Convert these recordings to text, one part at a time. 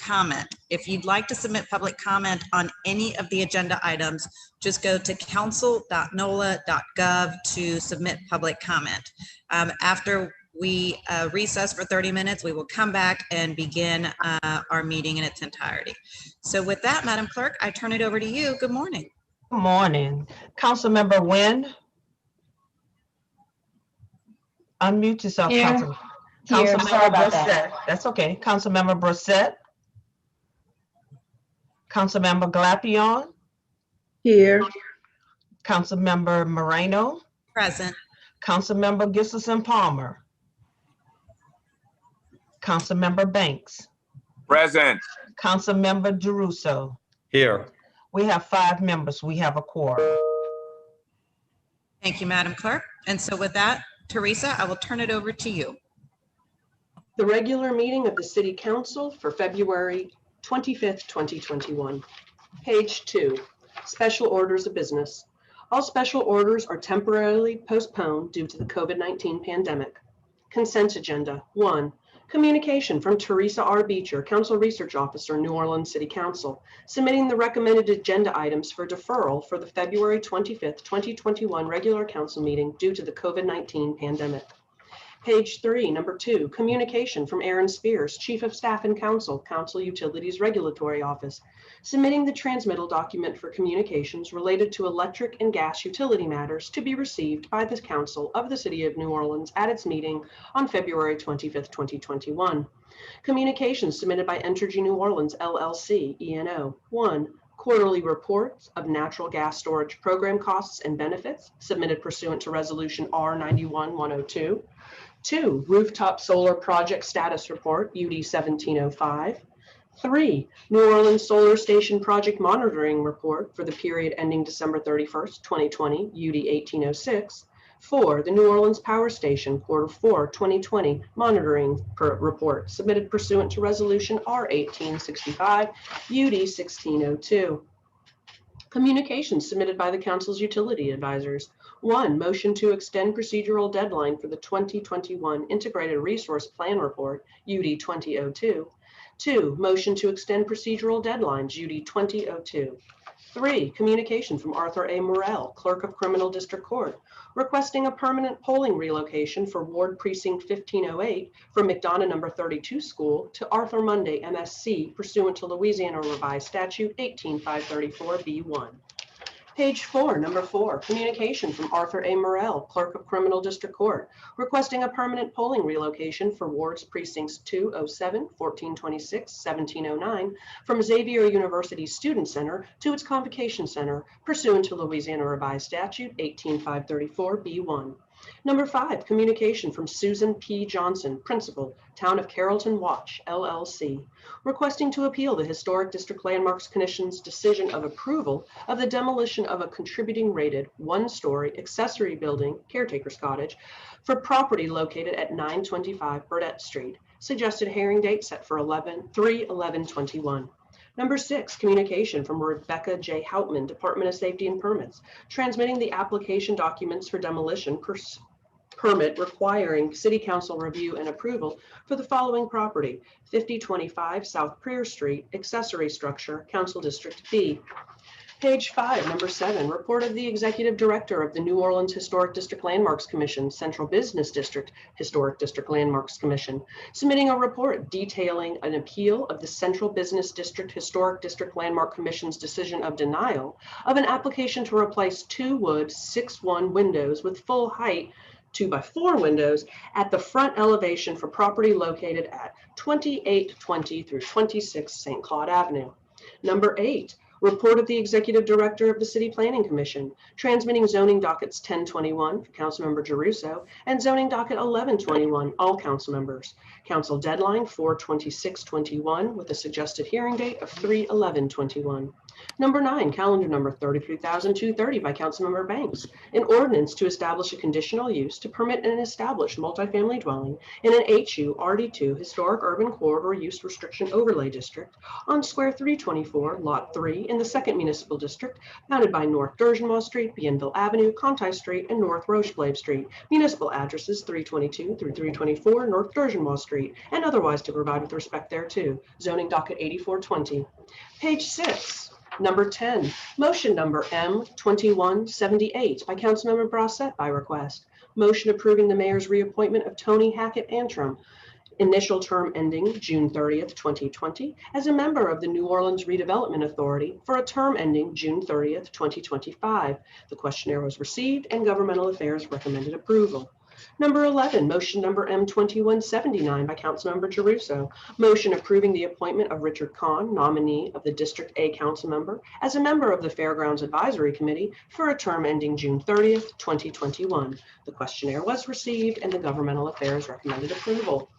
comment. If you'd like to submit public comment on any of the agenda items, just go to council.nola.gov to submit public comment. After we recess for 30 minutes, we will come back and begin our meeting in its entirety. So with that, Madam Clerk, I turn it over to you. Good morning. Good morning. Councilmember Nguyen. Unmute yourself, Here. Councilmember Brissett. That's okay. Councilmember Brissett. Councilmember Glapion. Here. Councilmember Moreno. Present. Councilmember Gissison Palmer. Councilmember Banks. Present. Councilmember Jeruso. Here. We have 5 members. We have a quorum. Thank you, Madam Clerk. And so with that, Teresa, I will turn it over to you. The regular meeting of the City Council for February 25th, 2021. Page 2, Special Orders of Business. All special orders are temporarily postponed due to the COVID-19 pandemic. Consent agenda. 1. Communication from Teresa R. Beecher, Council Research Officer, New Orleans City Council, submitting the recommended agenda items for deferral for the February 25th, 2021 regular council meeting due to the COVID-19 pandemic. Page 3, number 2, communication from Aaron Spears, Chief of Staff and Council, Council Utilities Regulatory Office, submitting the transmittal document for communications related to electric and gas utility matters to be received by the Council of the City of New Orleans at its meeting on February 25th, 2021. Communications submitted by Entergy New Orleans, LLC, ENO. 1. Quarterly reports of natural gas storage program costs and benefits submitted pursuant to Resolution R91-102. 2. Rooftop solar project status report, UD 1705. 3. New Orleans Solar Station Project Monitoring Report for the period ending December 31st, 2020, UD 1806. 4. The New Orleans Power Station Quarter 4, 2020 Monitoring Report submitted pursuant to Resolution R1865, UD 1602. Communications submitted by the Council's utility advisors. 1. Motion to extend procedural deadline for the 2021 Integrated Resource Plan Report, UD 2002. 2. Motion to extend procedural deadlines, UD 2002. 3. Communication from Arthur A. Morrell, Clerk of Criminal District Court, requesting a permanent polling relocation for Ward Precinct 1508 from McDonough No. 32 School to Arthur Munday, MSC, pursuant to Louisiana Revised Statute 18534B1. Page 4, number 4, communication from Arthur A. Morrell, Clerk of Criminal District Court, requesting a permanent polling relocation for wards precincts 207, 1426, 1709 from Xavier University Student Center to its Convocation Center pursuant to Louisiana Revised Statute 18534B1. Number 5, communication from Susan P. Johnson, Principal, Town of Carrollton Watch, LLC, requesting to appeal the Historic District Landmarks Commission's decision of approval of the demolition of a contributing rated one-story accessory building, Caretaker's Cottage, for property located at 925 Burdett Street. Suggested hearing date set for 3/11/21. Number 6, communication from Rebecca J. Houtman, Department of Safety and Permits, transmitting the application documents for demolition permit requiring City Council review and approval for the following property: 5025 South Prior Street, accessory structure, Council District B. Page 5, number 7, report of the Executive Director of the New Orleans Historic District Landmarks Commission, Central Business District Historic District Landmarks Commission, submitting a report detailing an appeal of the Central Business District Historic District Landmark Commission's decision of denial of an application to replace 2 wood 6-1 windows with full height 2x4 windows at the front elevation for property located at 2820 through 26 St. Claude Avenue. Number 8, report of the Executive Director of the City Planning Commission, transmitting zoning dockets 1021 for Councilmember Jeruso and zoning docket 1121, all council members. Council deadline 4/26/21 with a suggested hearing date of 3/11/21. Number 9, calendar number 33,230 by Councilmember Banks, an ordinance to establish a conditional use to permit an established multifamily dwelling in an HU RD2 Historic Urban Corridor Use Restriction Overlay District on Square 324, Lot 3 in the 2nd Municipal District, bounded by North Durgenmont Street, Bienville Avenue, Conti Street, and North Rocheblave Street. Municipal addresses 322 through 324 North Durgenmont Street, and otherwise to provide with respect thereto. Zoning docket 8420. Page 6. Number 10, motion number M2178 by Councilmember Brossette by request. Motion approving the mayor's reappointment of Tony Hackett Antrim, initial term ending June 30th, 2020, as a member of the New Orleans Redevelopment Authority for a term ending June 30th, 2025. The questionnaire was received and Governmental Affairs recommended approval. Number 11, motion number M2179 by Councilmember Giarrusso. Motion approving the appointment of Richard Kahn, nominee of the District A council member, as a member of the Fairgrounds Advisory Committee for a term ending June 30th, 2021. The questionnaire was received and the Governmental Affairs recommended approval.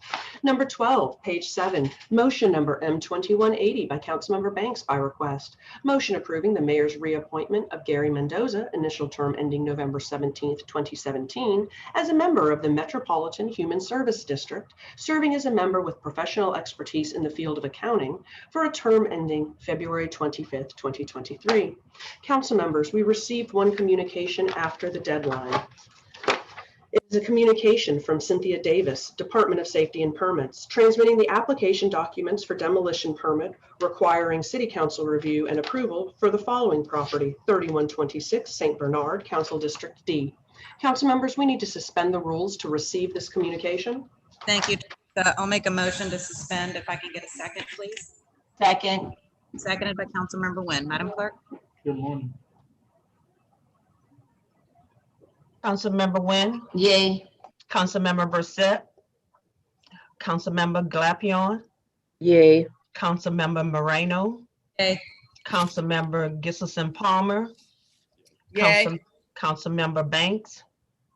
Number 12, page 7, motion number M2180 by Councilmember Banks by request. Motion approving the mayor's reappointment of Gary Mendoza, initial term ending November 17th, 2017, as a member of the Metropolitan Human Service District, serving as a member with professional expertise in the field of accounting for a term ending February 25th, 2023. Council members, we received one communication after the deadline. It is a communication from Cynthia Davis, Department of Safety and Permits, transmitting the application documents for demolition permit requiring City Council review and approval for the following property: 3126 St. Bernard, Council District D. Council members, we need to suspend the rules to receive this communication. Thank you. I'll make a motion to suspend. If I can get a second, please. Second. Seconded by Councilmember Nguyen. Madam Clerk? Good morning. Councilmember Nguyen, Yay. Councilmember Brossette, Councilmember Glapion, Yay. Councilmember Moreno, Yay. Councilmember Giselson Palmer, Yay. Councilmember Banks,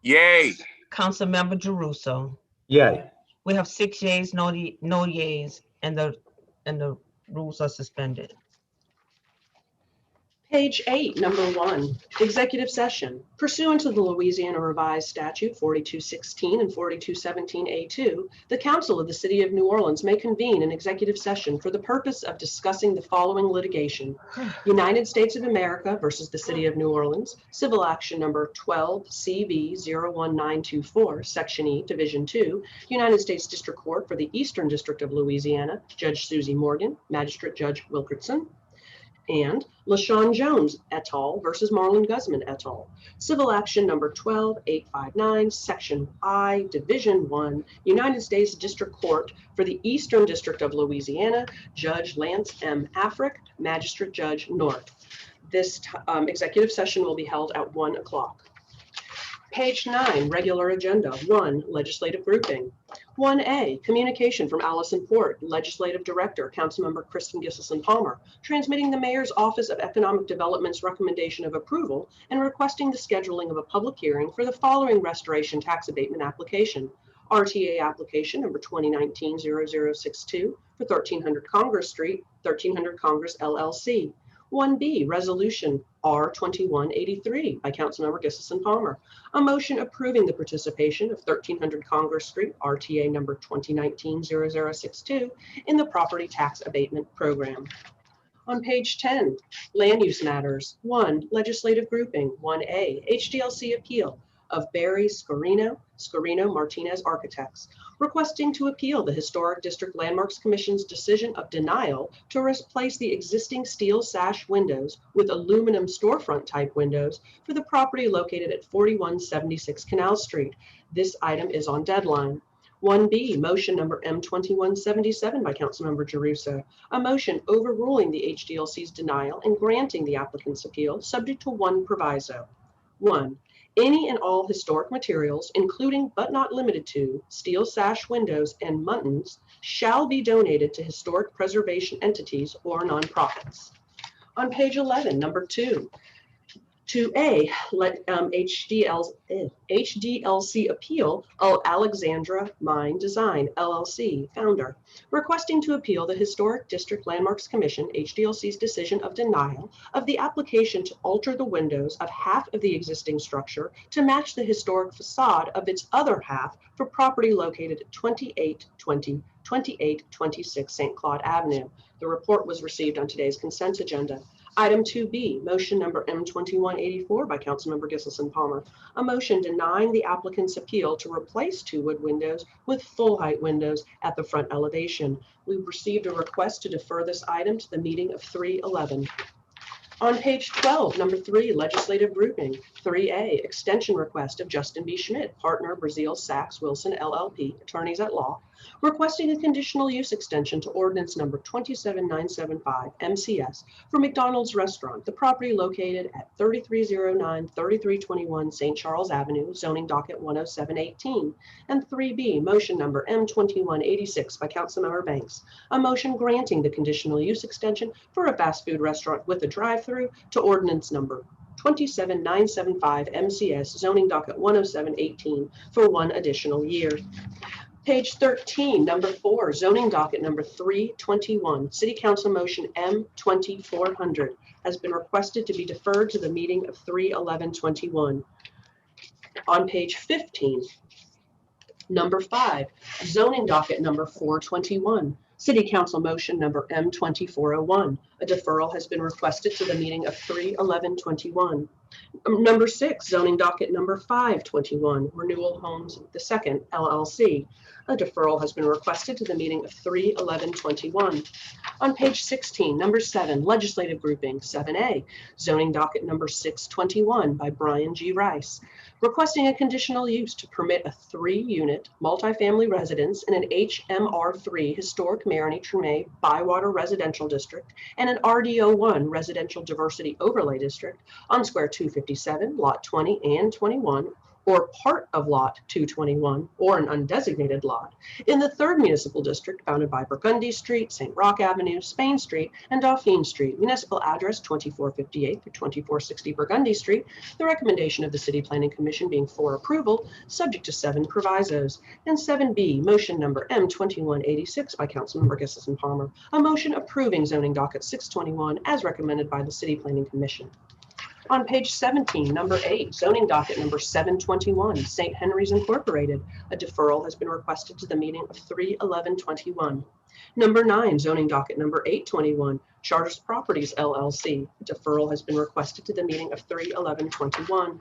Yay. Councilmember Giarrusso. Yay. We have 6 yeas, no yeas, and the rules are suspended. Page 8, number 1, executive session. Pursuant to the Louisiana Revised Statute 4216 and 4217A2, the Council of the City of New Orleans may convene an executive session for the purpose of discussing the following litigation: United States of America versus the City of New Orleans, civil action number 12CV01924, Section E, Division 2, United States District Court for the Eastern District of Louisiana, Judge Susie Morgan, Magistrate Judge Wilkerson, and LaShawn Jones et al. Versus Marlon Guzman et al. Civil action number 12859, Section I, Division 1, United States District Court for the Eastern District of Louisiana, Judge Lance M. Afric, Magistrate Judge North. This executive session will be held at 1 o'clock. Page 9, regular agenda. 1, legislative grouping. 1A, communication from Allison Port, Legislative Director, Councilmember Kristen Giselson Palmer, transmitting the Mayor's Office of Economic Development's recommendation of approval and requesting the scheduling of a public hearing for the following restoration tax abatement application: RTA application number 2019-0062 for 1300 Congress Street, 1300 Congress LLC. 1B, Resolution R2183 by Councilmember Giselson Palmer, a motion approving the participation of 1300 Congress Street, RTA number 2019-0062, in the property tax abatement program. On page 10, land use matters. 1, legislative grouping. 1A, HDLC appeal of Barry Scorino Martinez Architects, requesting to appeal the Historic District Landmarks Commission's decision of denial to replace the existing steel sash windows with aluminum storefront type windows for the property located at 4176 Canal Street. This item is on deadline. 1B, motion number M2177 by Councilmember Giarrusso, a motion overruling the HDLC's denial and granting the applicant's appeal subject to one proviso. 1, any and all historic materials, including but not limited to steel sash windows and muntins, shall be donated to historic preservation entities or nonprofits. On page 11, number 2, 2A, HDLC appeal of Alexandra Mine Design, LLC, founder, requesting to appeal the Historic District Landmarks Commission, HDLC's decision of denial of the application to alter the windows of half of the existing structure to match the historic facade of its other half for property located at 2826 St. Claude Avenue. The report was received on today's consent agenda. Item 2B, motion number M2184 by Councilmember Gisselson Palmer. A motion denying the applicant's appeal to replace 2 wood windows with full height windows at the front elevation. We've received a request to defer this item to the meeting of 3/11. On page 12, number 3, legislative grouping. 3A, extension request of Justin B. Schmidt, partner, Brazil Sachs Wilson LLP, attorneys at law, requesting a conditional use extension to ordinance number 27975 MCS for McDonald's Restaurant, the property located at 3309 3321 St. Charles Avenue, zoning docket 10718. And 3B, motion number M2186 by Councilmember Banks, a motion granting the conditional use extension for a fast food restaurant with a drive-through to ordinance number 27975 MCS, zoning docket 10718 for 1 additional year. Page 13, number 4, zoning docket number 321, City Council motion M2400 has been requested to be deferred to the meeting of 3/11/21. On page 15, number 5, zoning docket number 421, City Council motion number M2401. A deferral has been requested to the meeting of 3/11/21. Number 6, zoning docket number 521, Renewal Homes II LLC. A deferral has been requested to the meeting of 3/11/21. On page 16, number 7, legislative grouping 7A, zoning docket number 621 by Brian G. Rice, requesting a conditional use to permit a 3-unit multifamily residence in an HMR3 Historic Marigny Treme Bywater Residential District and an RDO1 Residential Diversity Overlay District on Square 257, Lot 20 and 21, or part of Lot 221, or an undesignated lot, in the 3rd Municipal District bounded by Burgundy Street, St. Roch Avenue, Spain Street, and Dauphine Street, municipal address 2458 through 2460 Burgundy Street, the recommendation of the City Planning Commission being for approval, subject to 7 provisos. And 7B, motion number M2186 by Councilmember Gisselson Palmer, a motion approving zoning docket 621 as recommended by the City Planning Commission. On page 17, number 8, zoning docket number 721, St. Henry's Incorporated. A deferral has been requested to the meeting of 3/11/21. Number 9, zoning docket number 821, Charters Properties LLC. A deferral has been requested to the meeting of 3/11/21.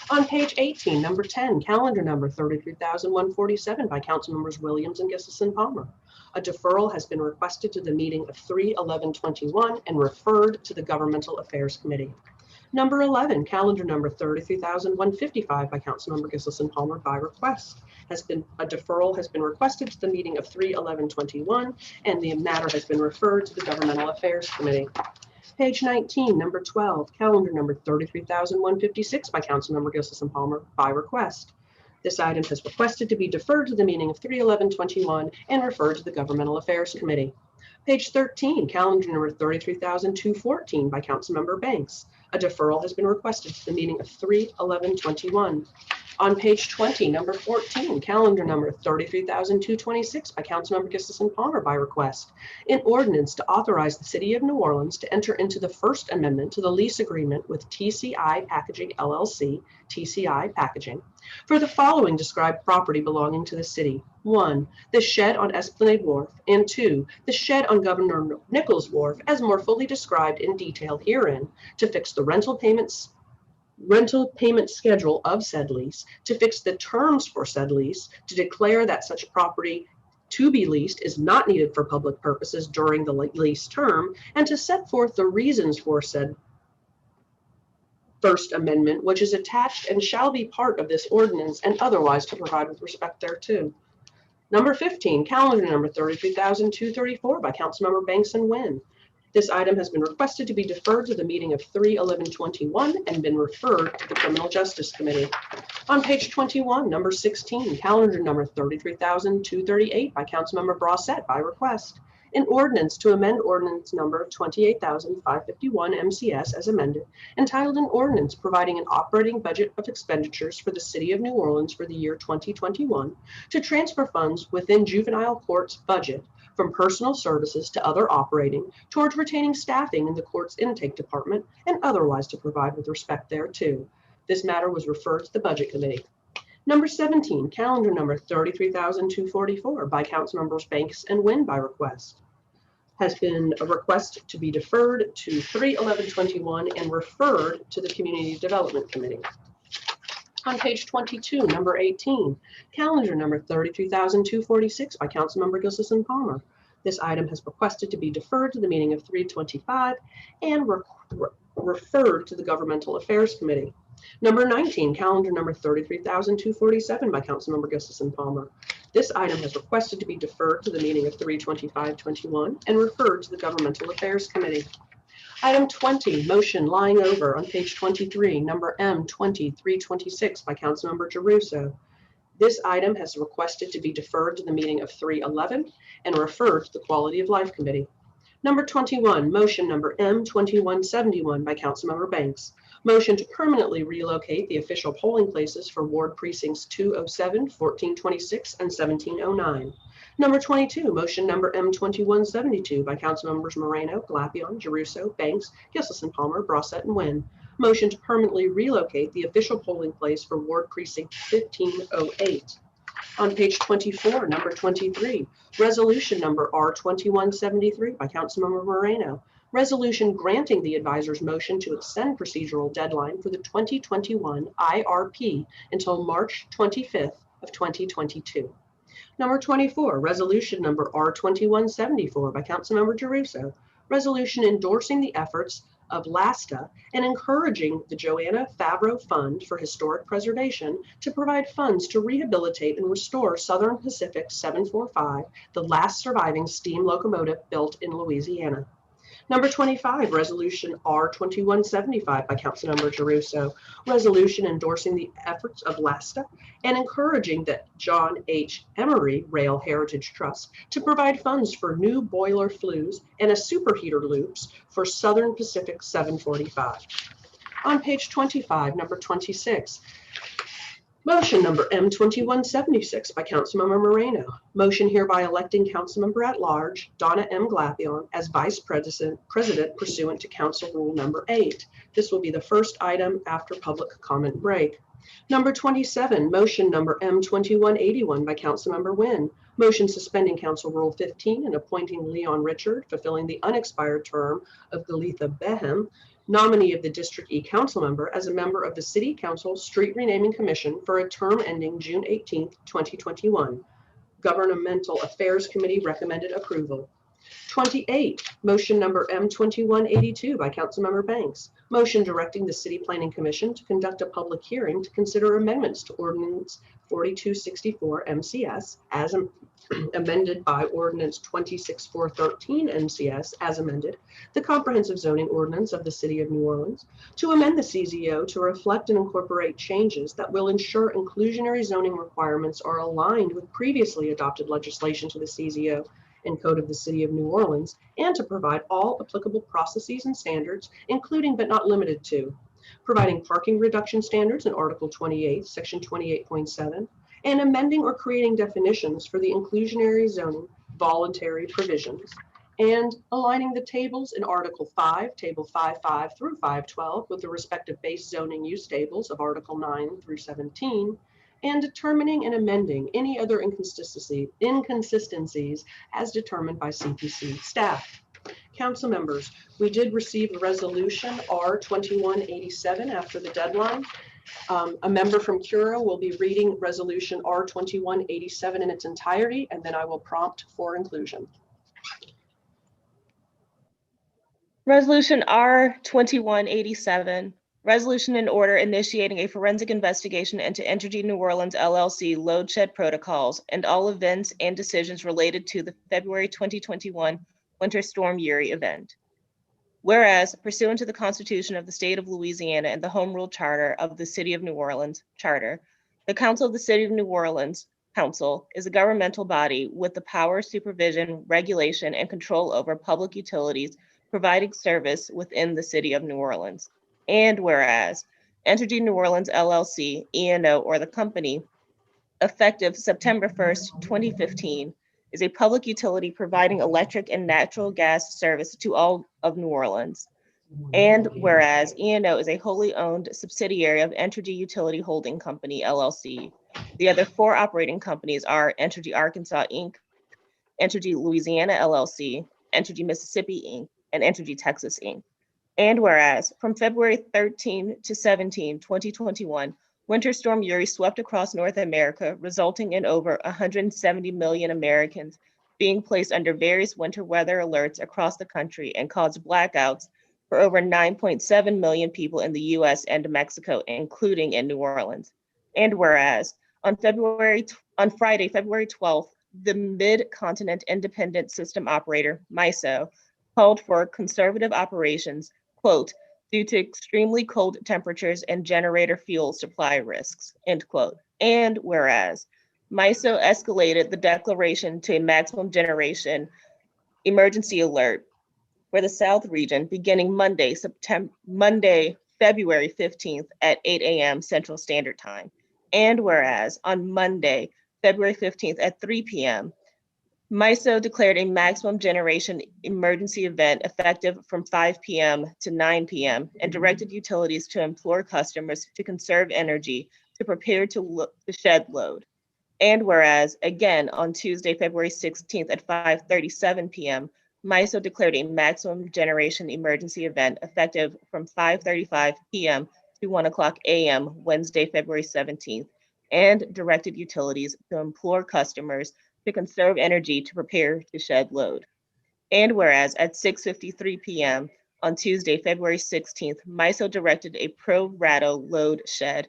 On page 18, number 10, calendar number 33,147 by Councilmembers Williams and Gisselson Palmer. A deferral has been requested to the meeting of 3/11/21 and referred to the Governmental Affairs Committee. Number 11, calendar number 33,155 by Councilmember Gisselson Palmer by request. A deferral has been requested to the meeting of 3/11/21, and the matter has been referred to the Governmental Affairs Committee. Page 19, number 12, calendar number 33,156 by Councilmember Gisselson Palmer by request. This item has requested to be deferred to the meeting of 3/11/21 and referred to the Governmental Affairs Committee. Page 13, calendar number 33,214 by Councilmember Banks. A deferral has been requested to the meeting of 3/11/21. On page 20, number 14, calendar number 33,226 by Councilmember Gisselson Palmer by request. An ordinance to authorize the City of New Orleans to enter into the First Amendment to the lease agreement with TCI Packaging LLC, TCI Packaging, for the following described property belonging to the city. 1, the shed on Esplanade Wharf, and 2, the shed on Governor Nichols Wharf as more fully described in detail herein, to fix the rental payment schedule of said lease, to fix the terms for said lease, to declare that such property to be leased is not needed for public purposes during the lease term, and to set forth the reasons for said First Amendment, which is attached and shall be part of this ordinance, and otherwise to provide with respect thereto. Number 15, calendar number 33,234 by Councilmember Banks and Wynn. This item has been requested to be deferred to the meeting of 3/11/21 and been referred to the Criminal Justice Committee. On page 21, number 16, calendar number 33,238 by Councilmember Brossette by request. An ordinance to amend ordinance number 28,551 MCS as amended, entitled an ordinance providing an operating budget of expenditures for the City of New Orleans for the year 2021 to transfer funds within juvenile court's budget from personal services to other operating towards retaining staffing in the court's intake department and otherwise to provide with respect thereto. This matter was referred to the Budget Committee. Number 17, calendar number 33,244 by Councilmembers Banks and Wynn by request. has been a request to be deferred to 3/11/21 and referred to the Community Development Committee. On page 22, number 18, calendar number 33,246 by Councilmember Gilson Palmer. This item has requested to be deferred to the meeting of 3/25 and referred to the Governmental Affairs Committee. Number 19, calendar number 33,247 by Councilmember Gilson Palmer. This item has requested to be deferred to the meeting of 3/25/21 and referred to the Governmental Affairs Committee. Item 20, motion lying over on page 23, number M2326 by Councilmember Giarrusso. This item has requested to be deferred to the meeting of 3/11 and referred to the Quality of Life Committee. Number 21, motion number M2171 by Councilmember Banks. Motion to permanently relocate the official polling places for ward precincts 207, 1426, and 1709. Number 22, motion number M2172 by Councilmembers Moreno, Glapion, Giarrusso, Banks, Gilson Palmer, Brossette, and Nguyen. Motion to permanently relocate the official polling place for ward precinct 1508. On page 24, number 23, resolution number R2173 by Councilmember Moreno. Resolution granting the advisor's motion to extend procedural deadline for the 2021 IRP until March 25th of 2022. Number 24, resolution number R2174 by Councilmember Giarrusso. Resolution endorsing the efforts of LASTA and encouraging the Joanna Favreau Fund for Historic Preservation to provide funds to rehabilitate and restore Southern Pacific 745, the last surviving steam locomotive built in Louisiana. Number 25, resolution R2175 by Councilmember Giarrusso. Resolution endorsing the efforts of LASTA and encouraging the John H. Emery Rail Heritage Trust to provide funds for new boiler flues and a superheater loops for Southern Pacific 745. On page 25, number 26, motion number M2176 by Councilmember Moreno. Motion hereby electing Councilmember at Large Donna M. Glapion as Vice President pursuant to Council Rule number 8. This will be the first item after public comment break. Number 27, motion number M2181 by Councilmember Nguyen. Motion suspending Council Rule 15 and appointing Leon Richard, fulfilling the unexpired term of Galitha Behem, nominee of the District E Council member, as a member of the City Council Street Renaming Commission for a term ending June 18, 2021. Governmental Affairs Committee recommended approval. 28, motion number M2182 by Councilmember Banks. Motion directing the City Planning Commission to conduct a public hearing to consider amendments to Ordinance 4264 MCS as amended by Ordinance 26413 MCS as amended, the Comprehensive Zoning Ordinance of the City of New Orleans, to amend the CZO to reflect and incorporate changes that will ensure inclusionary zoning requirements are aligned with previously adopted legislation to the CZO and Code of the City of New Orleans, and to provide all applicable processes and standards, including but not limited to providing parking reduction standards in Article 28, Section 28.7, and amending or creating definitions for the inclusionary zoning voluntary provisions, and aligning the tables in Article 5, Table 5.5 through 5.12 with the respective base zoning use tables of Article 9 through 17, and determining and amending any other inconsistencies as determined by CPC staff. Council members, we did receive a resolution R2187 after the deadline. A member from Cura will be reading resolution R2187 in its entirety, and then I will prompt for inclusion. Resolution R2187, resolution in order initiating a forensic investigation into Entergy New Orleans LLC load shed protocols and all events and decisions related to the February 2021 Winter Storm Uri event. Whereas, pursuant to the Constitution of the State of Louisiana and the Home Rule Charter of the City of New Orleans Charter, the Council of the City of New Orleans Council is a governmental body with the power, supervision, regulation, and control over public utilities providing service within the City of New Orleans. And whereas, Entergy New Orleans LLC, E&O, or the company, effective September 1st, 2015, is a public utility providing electric and natural gas service to all of New Orleans. And whereas E&O is a wholly owned subsidiary of Entergy Utility Holding Company, LLC. The other four operating companies are Entergy Arkansas, Inc., Entergy Louisiana, LLC, Entergy Mississippi, Inc., and Entergy Texas, Inc. And whereas from February 13 to 17, 2021, Winter Storm Uri swept across North America, resulting in over 170 million Americans being placed under various winter weather alerts across the country and caused blackouts for over 9.7 million people in the US and Mexico, including in New Orleans. And whereas on Friday, February 12th, the Mid-Continent Independent System Operator, MISO, called for conservative operations, quote, due to extremely cold temperatures and generator fuel supply risks, end quote. And whereas MISO escalated the declaration to a maximum generation emergency alert for the South region beginning Monday, February 15th at 8 a.m. Central Standard Time. And whereas on Monday, February 15th at 3 p.m., MISO declared a maximum generation emergency event effective from 5 p.m. to 9 p.m. and directed utilities to implore customers to conserve energy to prepare to shed load. And whereas, again, on Tuesday, February 16th at 5:37 p.m., MISO declared a maximum generation emergency event effective from 5:35 p.m. to 1 o'clock a.m. Wednesday, February 17th, and directed utilities to implore customers to conserve energy to prepare to shed load. And whereas at 6:53 p.m. on Tuesday, February 16th, MISO directed a pro rata load shed,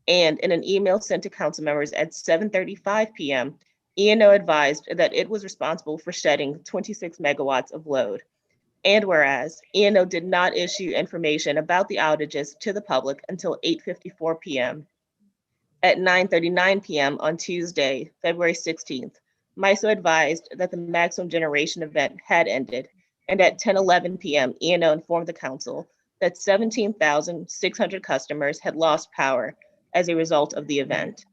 and in an email sent to council members at 7:35 p.m., E&O advised that it was responsible for shedding 26 megawatts of load. And whereas E&O did not issue information about the outages to the public until 8:54 p.m. At 9:39 p.m. on Tuesday, February 16th, MISO advised that the maximum generation event had ended, and at 10:11 p.m., E&O informed the council that 17,600 customers had lost power as a result of the event.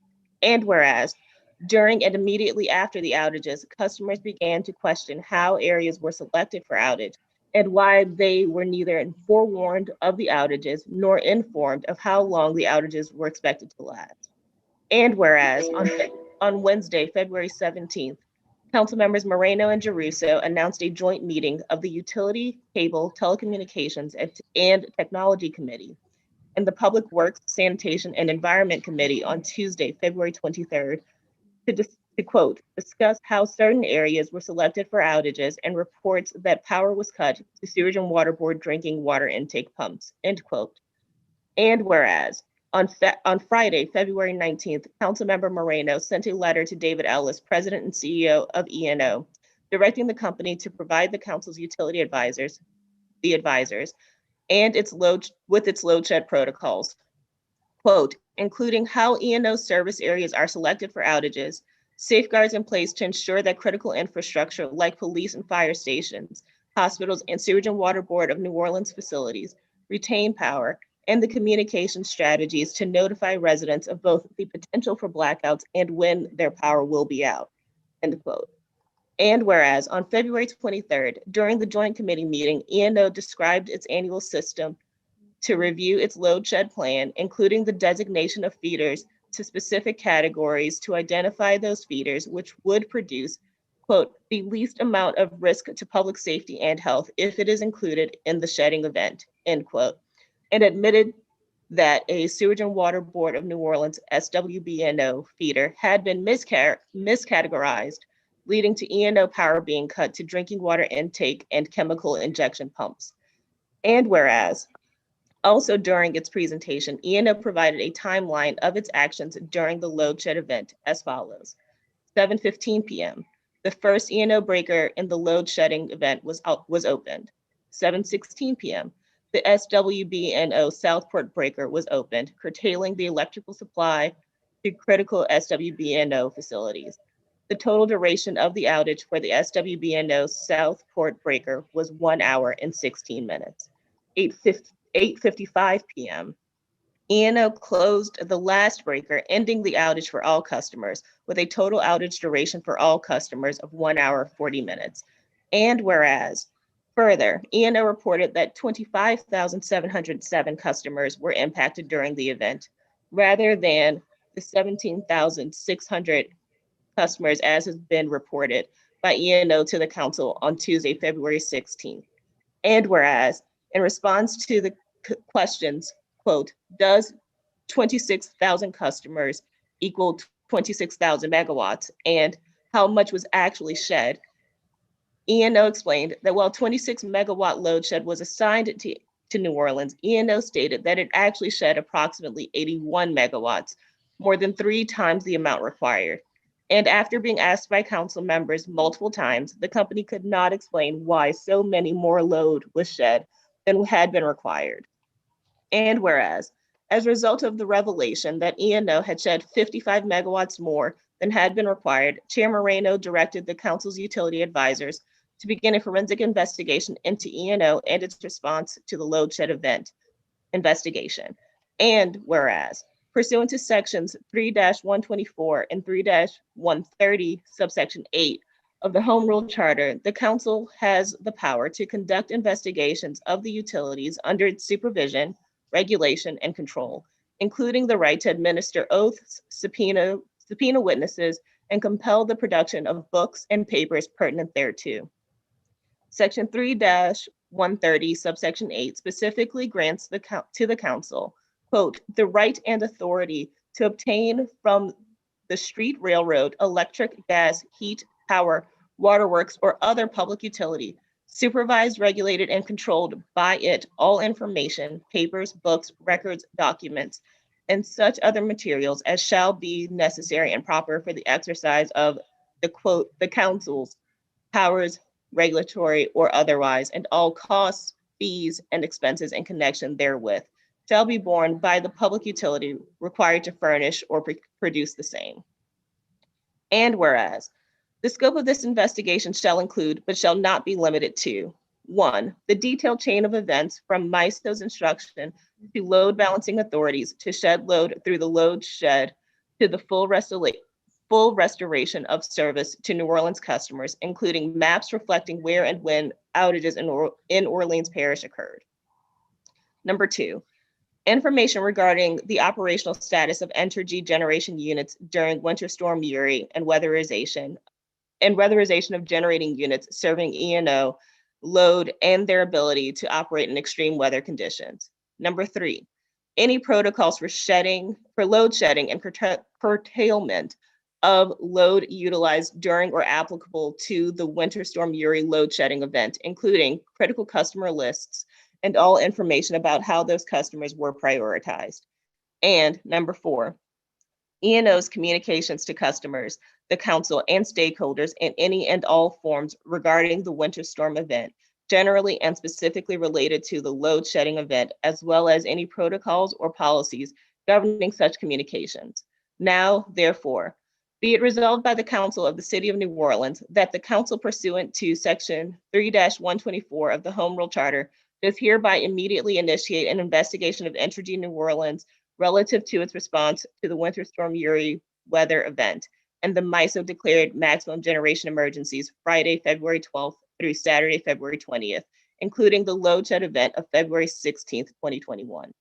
And whereas during and immediately after the outages, customers began to question how areas were selected for outage and why they were neither forewarned of the outages nor informed of how long the outages were expected to last. And whereas on Wednesday, February 17th, council members Moreno and Jeruso announced a joint meeting of the Utility, Cable, Telecommunications, and Technology Committee and the Public Works, Sanitation, and Environment Committee on Tuesday, February 23rd, to quote, discuss how certain areas were selected for outages and reports that power was cut to Sewage and Water Board drinking water intake pumps, end quote. And whereas on Friday, February 19th, Councilmember Moreno sent a letter to David Ellis, President and CEO of E&O, directing the company to provide the council's utility advisors, and its load shed protocols, quote, including how E&O service areas are selected for outages, safeguards in place to ensure that critical infrastructure like police and fire stations, hospitals, and Sewage and Water Board of New Orleans facilities retain power, and the communication strategies to notify residents of both the potential for blackouts and when their power will be out, end quote. And whereas on February 23rd, during the joint committee meeting, E&O described its annual system to review its load shed plan, including the designation of feeders to specific categories to identify those feeders which would produce, quote, the least amount of risk to public safety and health if it is included in the shedding event, end quote, and admitted that a Sewage and Water Board of New Orleans SWBNO feeder had been miscategorized, leading to E&O power being cut to drinking water intake and chemical injection pumps. And whereas also during its presentation, E&O provided a timeline of its actions during the load shed event as follows. 7:15 p.m., the first E&O breaker in the load shedding event was opened. 7:16 p.m., the SWBNO Southport breaker was opened, curtailing the electrical supply to critical SWBNO facilities. The total duration of the outage for the SWBNO Southport breaker was 1 hour and 16 minutes. 8:55 p.m., E&O closed the last breaker, ending the outage for all customers with a total outage duration for all customers of 1 hour, 40 minutes. And whereas, further, E&O reported that 25,707 customers were impacted during the event, rather than the 17,600 customers as has been reported by E&O to the council on Tuesday, February 16th. And whereas, in response to the questions, quote, does 26,000 customers equal 26,000 megawatts, and how much was actually shed, E&O explained that while 26 megawatt load shed was assigned to New Orleans, E&O stated that it actually shed approximately 81 megawatts, more than 3 times the amount required. And after being asked by council members multiple times, the company could not explain why so many more load was shed than had been required. And whereas, as a result of the revelation that E&O had shed 55 megawatts more than had been required, Chair Moreno directed the council's utility advisors to begin a forensic investigation into E&O and its response to the load shed event investigation. And whereas, pursuant to sections 3-124 and 3-130, subsection 8 of the Home Rule Charter, the council has the power to conduct investigations of the utilities under its supervision, regulation, and control, including the right to administer oaths, subpoena witnesses, and compel the production of books and papers pertinent thereto. Section 3-130, subsection 8 specifically grants to the council, quote, the right and authority to obtain from the street railroad, electric, gas, heat, power, waterworks, or other public utility, supervised, regulated, and controlled by it, all information, papers, books, records, documents, and such other materials as shall be necessary and proper for the exercise of the, quote, the council's powers, regulatory or otherwise, and all costs, fees, and expenses in connection therewith shall be borne by the public utility required to furnish or produce the same. And whereas, the scope of this investigation shall include, but shall not be limited to, 1, the detailed chain of events from MISO's instruction to load balancing authorities to shed load through the load shed to the full restoration of service to New Orleans customers, including maps reflecting where and when outages in Orleans Parish occurred. Number 2, information regarding the operational status of Entergy generation units during Winter Storm Uri and weatherization of generating units serving E&O load and their ability to operate in extreme weather conditions. Number 3, any protocols for load shedding and curtailment of load utilized during or applicable to the Winter Storm Uri load shedding event, including critical customer lists and all information about how those customers were prioritized. And number 4, E&O's communications to customers, the council, and stakeholders in any and all forms regarding the winter storm event, generally and specifically related to the load shedding event, as well as any protocols or policies governing such communications. Now, therefore, be it resolved by the Council of the City of New Orleans that the council pursuant to section 3-124 of the Home Rule Charter does hereby immediately initiate an investigation of Entergy New Orleans relative to its response to the Winter Storm Uri weather event and the MISO declared maximum generation emergencies Friday, February 12th through Saturday, February 20th, including the load shed event of February 16th, 2021.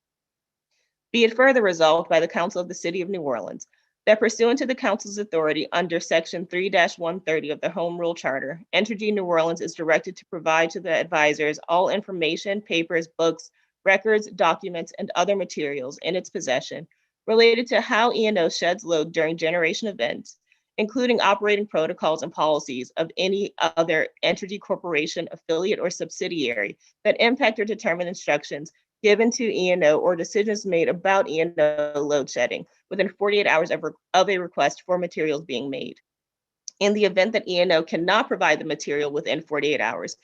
Be it further resolved by the Council of the City of New Orleans that pursuant to the council's authority under section 3-130 of the Home Rule Charter, Entergy New Orleans is directed to provide to the advisors all information, papers, books, records, documents, and other materials in its possession related to how E&O sheds load during generation events, including operating protocols and policies of any other Entergy Corporation, affiliate, or subsidiary that impact or determine instructions given to E&O or decisions made about E&O load shedding within 48 hours of a request for materials being made. In the event that E&O cannot provide the material within 48 hours,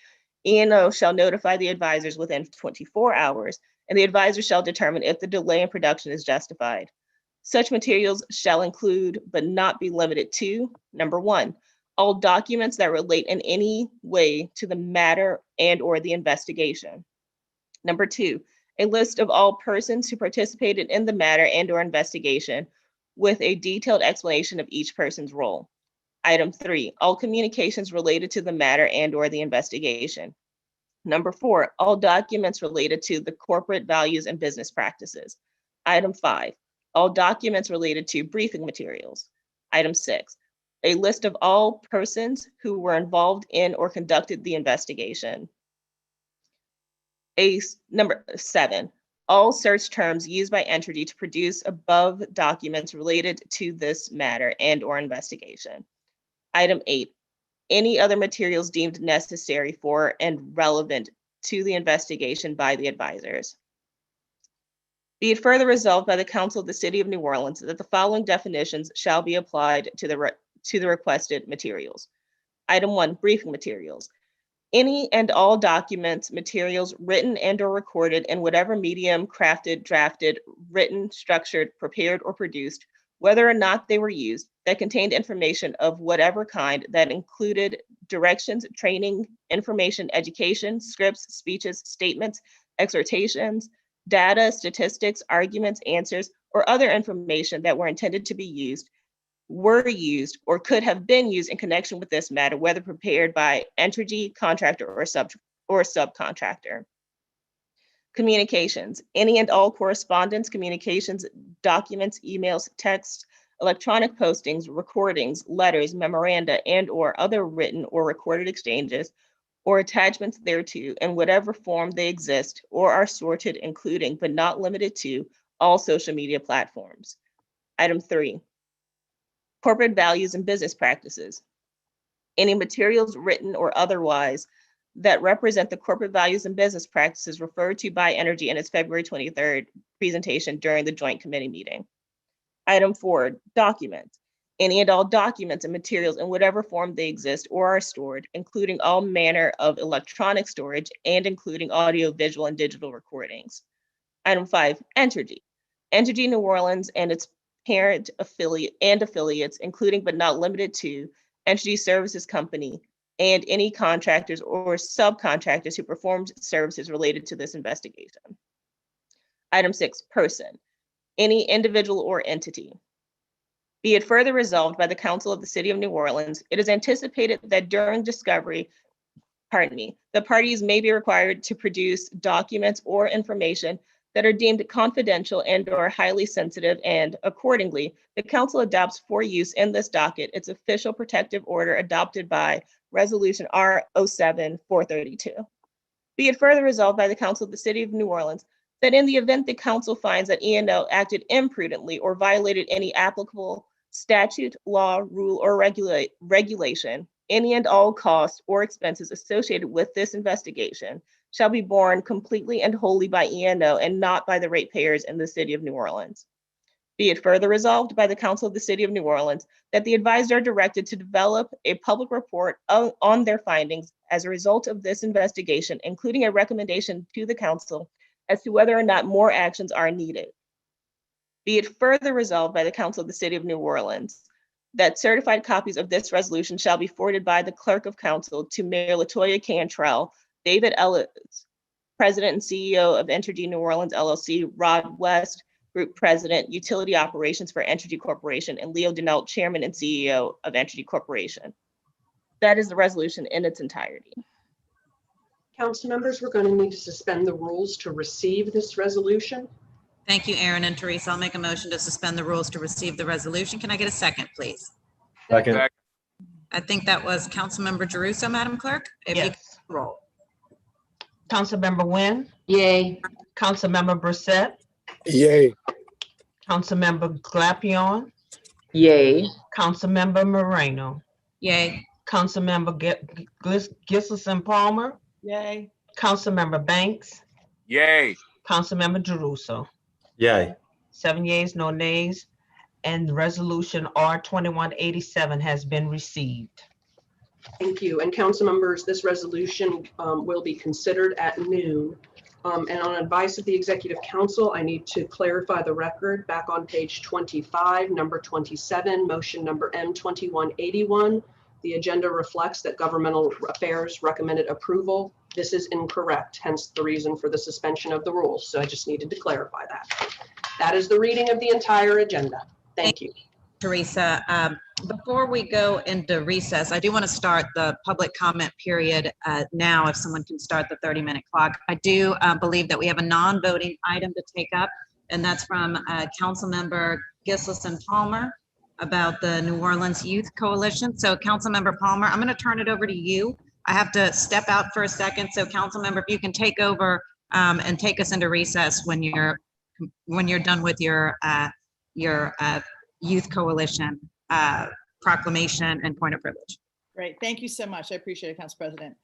E&O shall notify the advisors within 24 hours, and the advisor shall determine if the delay in production is justified. Such materials shall include, but not be limited to, number 1, all documents that relate in any way to the matter and/or the investigation. Number 2, a list of all persons who participated in the matter and/or investigation with a detailed explanation of each person's role. Item 3, all communications related to the matter and/or the investigation. Number 4, all documents related to the corporate values and business practices. Item 5, all documents related to briefing materials. Item 6, a list of all persons who were involved in or conducted the investigation. Number 7, all search terms used by Entergy to produce above documents related to this matter and or investigation. Item 8, any other materials deemed necessary for and relevant to the investigation by the advisors. Be it further resolved by the Council of the City of New Orleans that the following definitions shall be applied to the requested materials. Item 1, briefing materials. Any and all documents, materials written and or recorded in whatever medium, crafted, drafted, written, structured, prepared, or produced, whether or not they were used, that contained information of whatever kind that included directions, training, information, education, scripts, speeches, statements, exhortations, data, statistics, arguments, answers, or other information that were intended to be used, were used, or could have been used in connection with this matter, whether prepared by Entergy, contractor, or subcontractor. Communications, any and all correspondence, communications, documents, emails, texts, electronic postings, recordings, letters, memoranda, and or other written or recorded exchanges or attachments thereto in whatever form they exist or are sorted, including but not limited to all social media platforms. Item 3, corporate values and business practices. Any materials written or otherwise that represent the corporate values and business practices referred to by Entergy in its February 23rd presentation during the joint committee meeting. Item 4, documents. Any and all documents and materials in whatever form they exist or are stored, including all manner of electronic storage and including audio, visual, and digital recordings. Item 5, Entergy. Entergy New Orleans and its parent affiliates, including but not limited to Entergy Services Company and any contractors or subcontractors who performed services related to this investigation. Item 6, person. Any individual or entity. Be it further resolved by the Council of the City of New Orleans, it is anticipated that during discovery, the parties may be required to produce documents or information that are deemed confidential and or highly sensitive, and accordingly, the Council adopts for use in this docket its official protective order adopted by Resolution R07-432. Be it further resolved by the Council of the City of New Orleans that in the event the Council finds that E&O acted imprudently or violated any applicable statute, law, rule, or regulation, any and all costs or expenses associated with this investigation shall be borne completely and wholly by E&O and not by the ratepayers in the City of New Orleans. Be it further resolved by the Council of the City of New Orleans that the advisors are directed to develop a public report on their findings as a result of this investigation, including a recommendation to the Council as to whether or not more actions are needed. Be it further resolved by the Council of the City of New Orleans that certified copies of this resolution shall be forwarded by the Clerk of Council to Mayor Latoya Cantrell, David Ellis, President and CEO of Entergy New Orleans LLC, Rod West, Group President, Utility Operations for Entergy Corporation, and Leo Denault, Chairman and CEO of Entergy Corporation. That is the resolution in its entirety. Council members, we're going to need to suspend the rules to receive this resolution. Thank you, Aaron and Teresa. I'll make a motion to suspend the rules to receive the resolution. Can I get a second, please? Second. I think that was Councilmember Jeruso, Madam Clerk. If you Yes. could roll. Councilmember Nguyen, Yay. Councilmember Brissette, Yay. Councilmember Glapion, Yay. Councilmember Moreno, Yay. Councilmember Gilson Palmer, Yay. Councilmember Banks, Yay. Councilmember Jeruso. Yay. 7 yeas, no nays, and resolution R2187 has been received. Thank you. And council members, this resolution will be considered at noon. And on advice of the Executive Council, I need to clarify the record back on page 25, number 27, motion number M2181. The agenda reflects that Governmental Affairs recommended approval. This is incorrect, hence the reason for the suspension of the rules. So I just needed to clarify that. That is the reading of the entire agenda. Thank you. Teresa, before we go into recess, I do want to start the public comment period now, if someone can start the 30-minute clock. I do believe that we have a non-voting item to take up, and that's from Councilmember Gilson Palmer. about the New Orleans Youth Coalition. So Councilmember Palmer, I'm going to turn it over to you. I have to step out for a second. So Councilmember, if you can take over and take us into recess when you're done with your Youth Coalition proclamation and point of privilege. Great. Thank you so much. I appreciate it, Council President.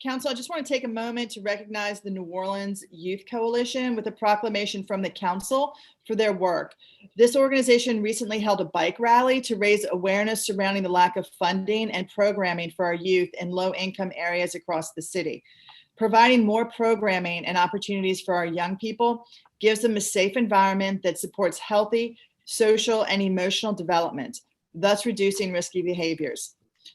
Council, I just want to take a moment to recognize the New Orleans Youth Coalition with a proclamation from the council for their work. This organization recently held a bike rally to raise awareness surrounding the lack of funding and programming for our youth in low-income areas across the city. Providing more programming and opportunities for our young people gives them a safe environment that supports healthy social and emotional development, thus reducing risky behaviors.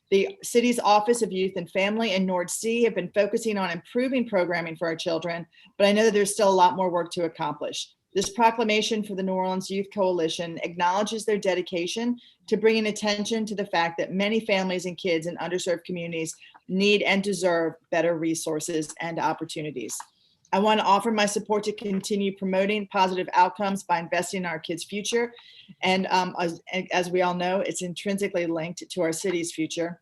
The city's Office of Youth and Family and NORD-C have been focusing on improving programming for our children, but I know that there's still a lot more work to accomplish. This proclamation for the New Orleans Youth Coalition acknowledges their dedication to bringing attention to the fact that many families and kids in underserved communities need and deserve better resources and opportunities. I want to offer my support to continue promoting positive outcomes by investing in our kids' future. And as we all know, it's intrinsically linked to our city's future.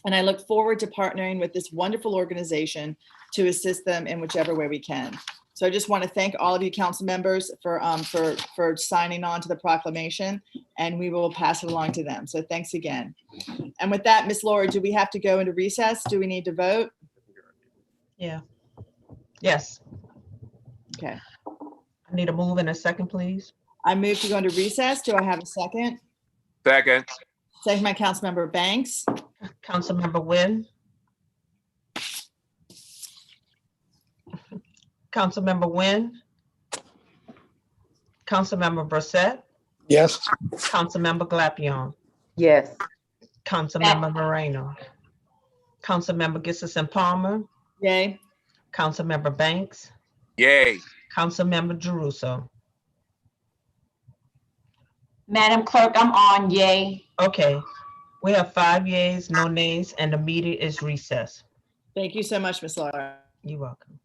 And I look forward to partnering with this wonderful organization to assist them in whichever way we can. So I just want to thank all of you council members for signing on to the proclamation, and we will pass it along to them. So thanks again. And with that, Ms. Laura, do we have to go into recess? Do we need to vote? Yeah. Yes. Okay. I need a move in a second, please. I move to go into recess. Do I have a second? Second. Second by Councilmember Banks. Councilmember Wynn. Councilmember Wynn. Councilmember Brissette. Yes. Councilmember Glapion. Yes. Councilmember Moreno. Councilmember Gissison Palmer. Yay. Councilmember Banks. Yay. Councilmember Jeruso. Madam Clerk, I'm on, yay. Okay, we have 5 yeas, no nays, and the meeting is recessed. Thank you so much, Ms. Laura. You're welcome.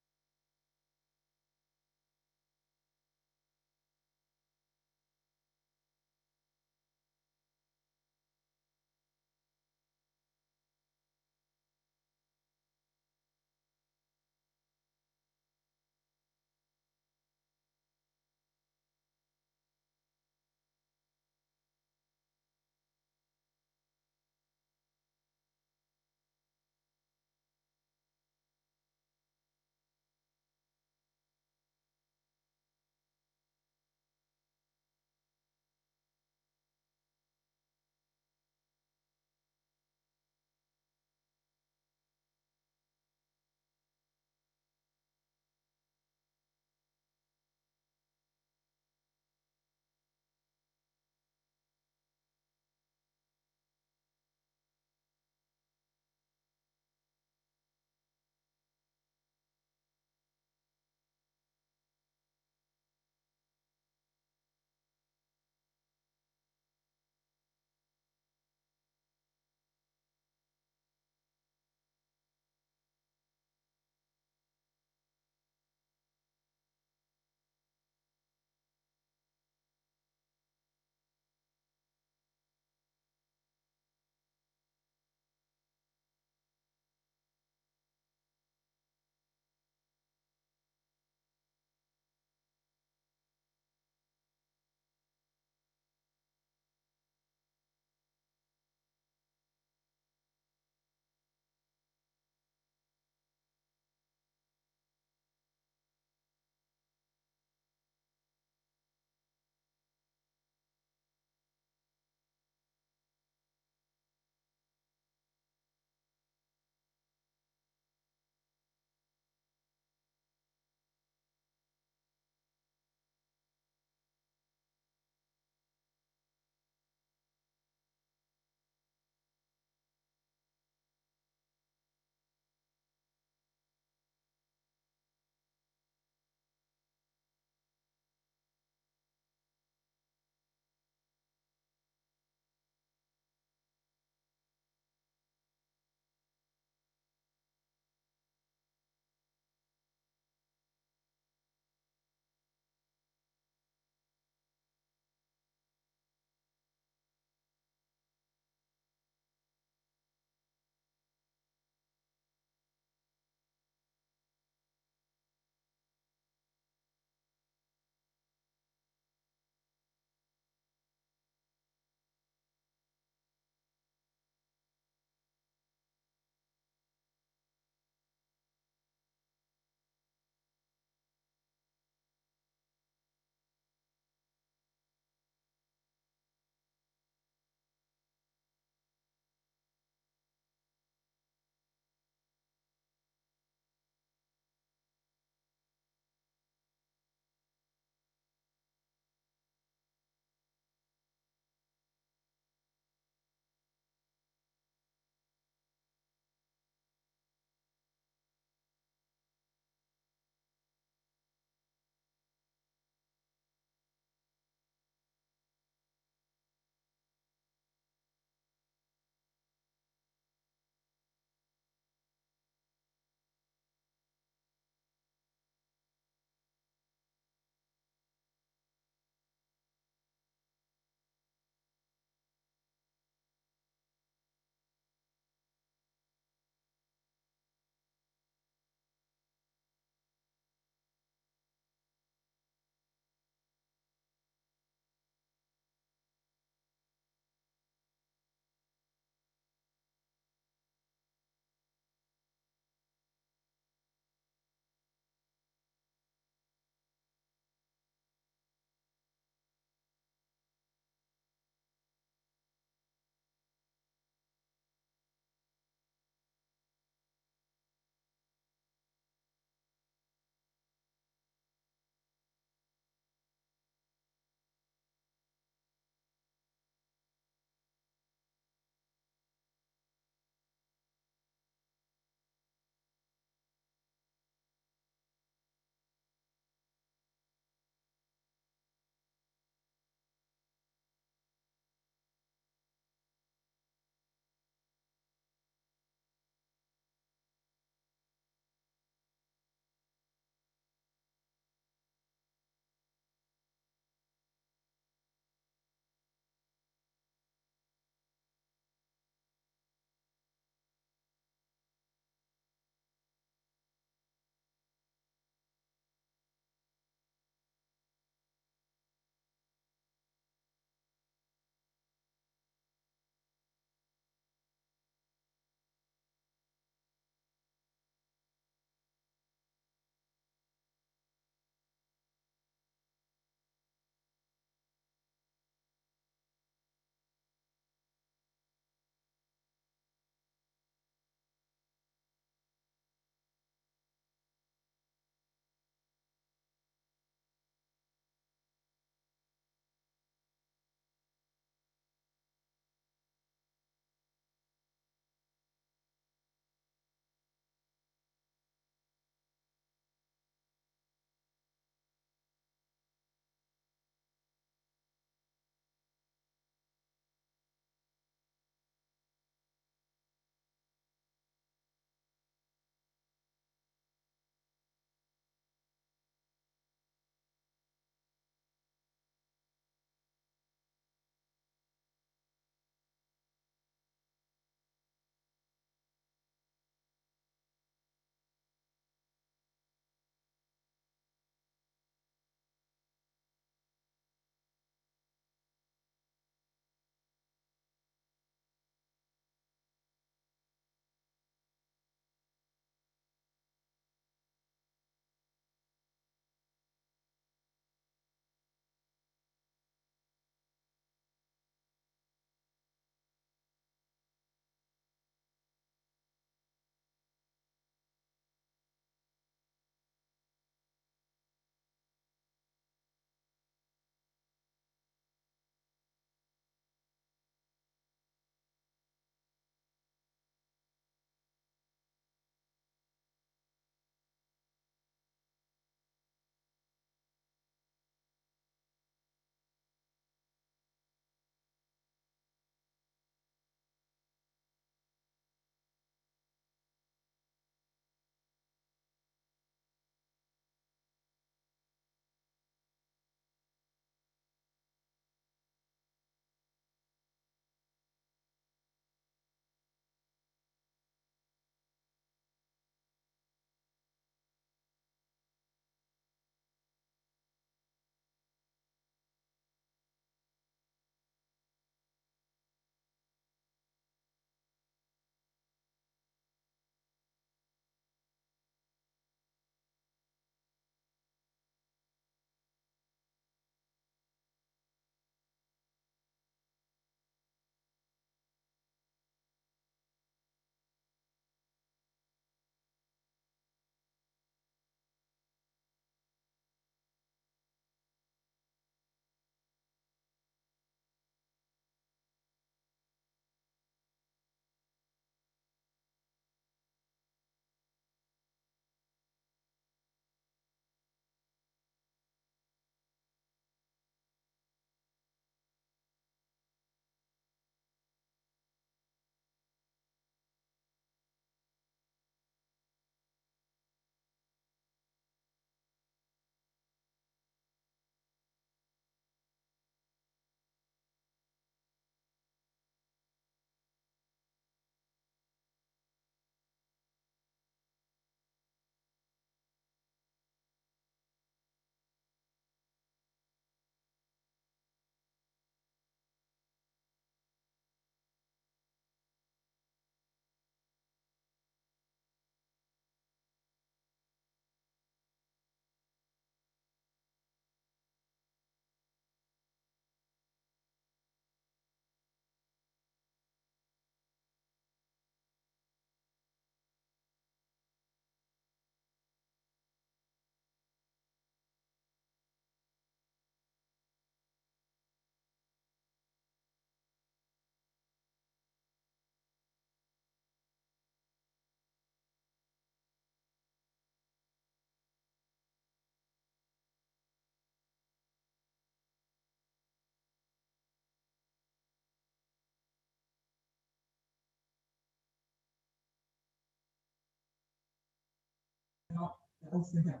that also have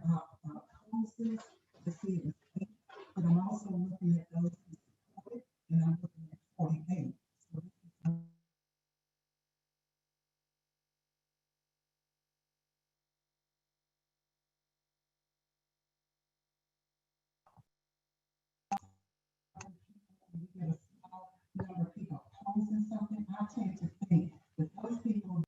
policies to see if, but I'm also looking at those who support it, and I'm looking at 48. So we get a small number of people opposing something, I tend to think that those people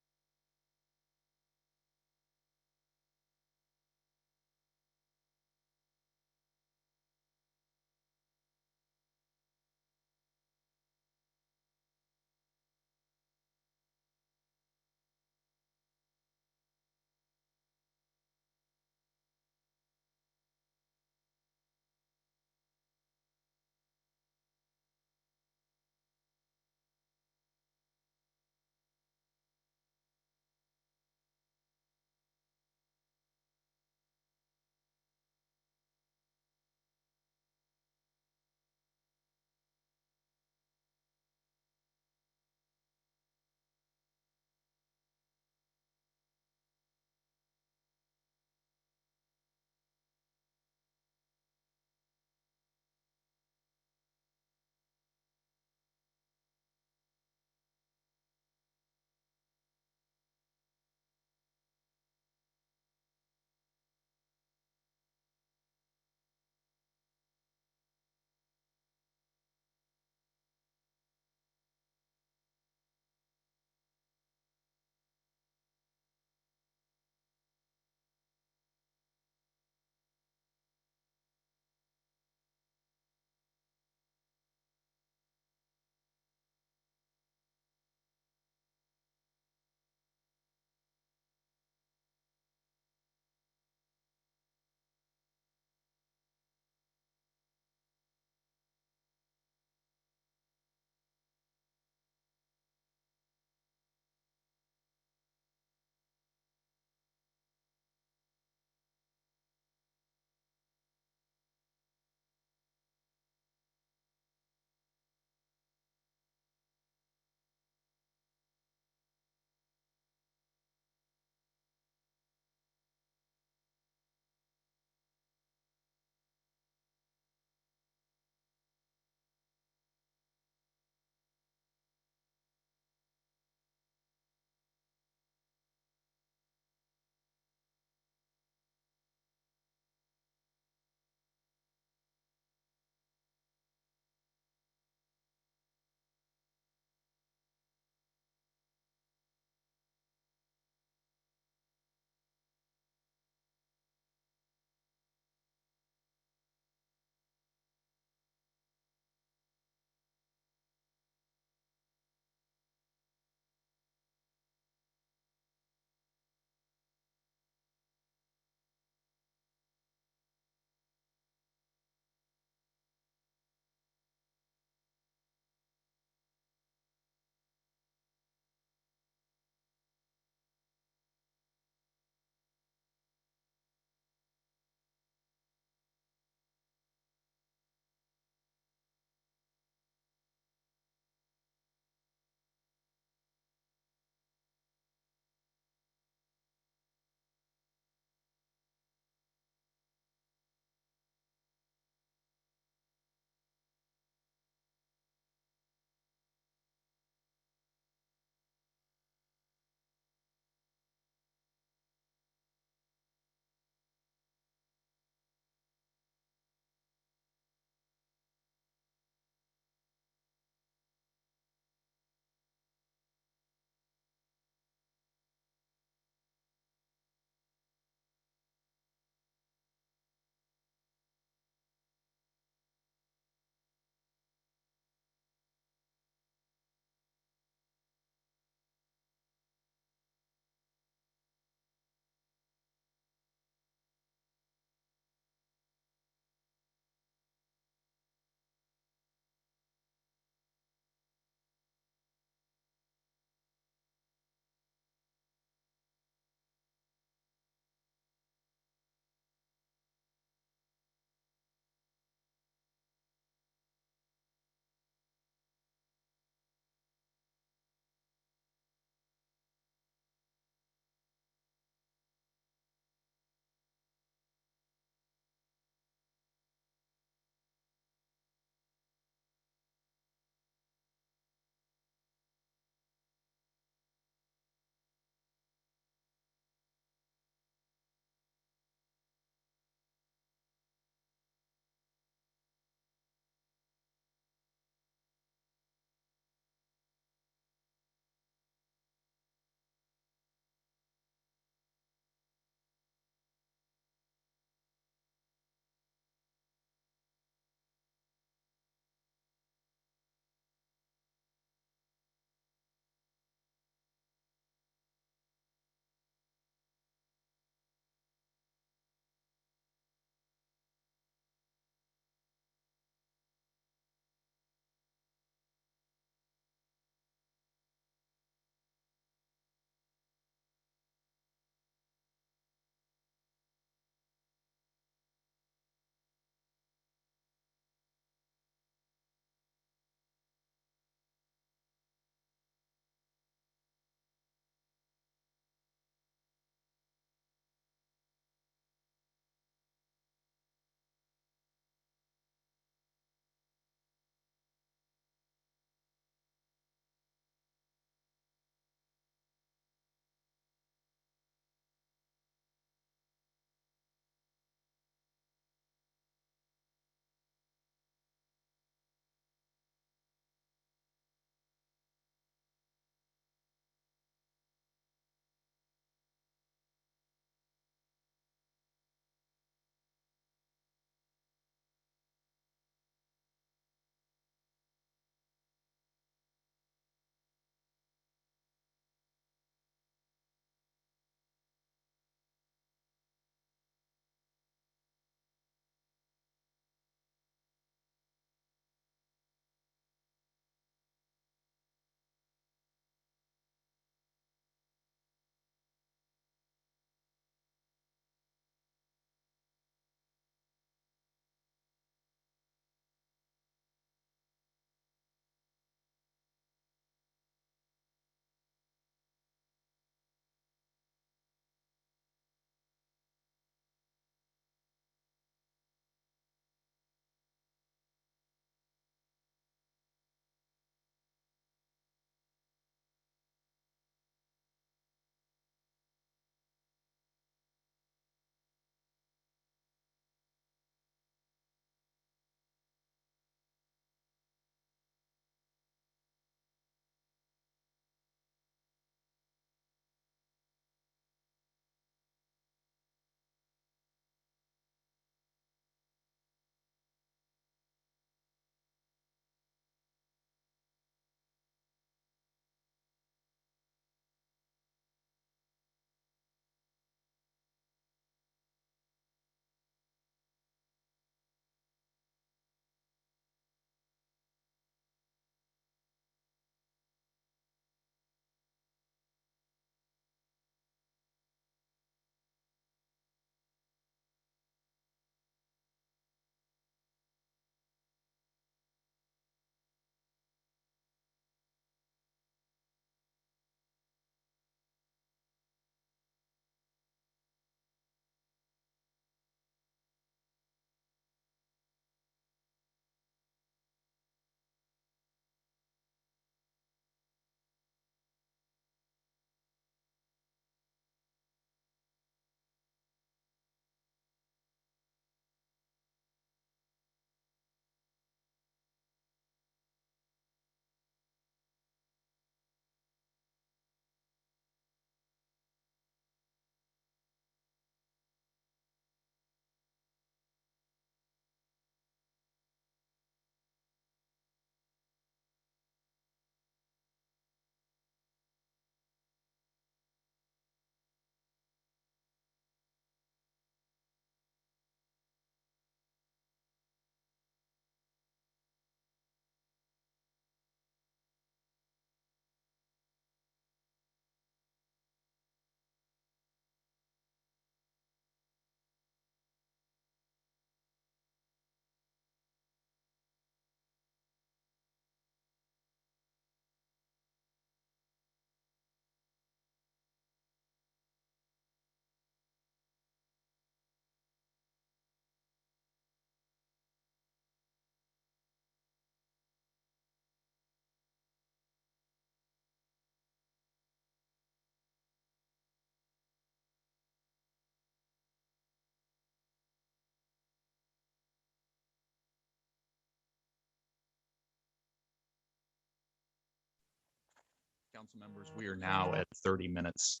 Council members, we are now at 30 minutes.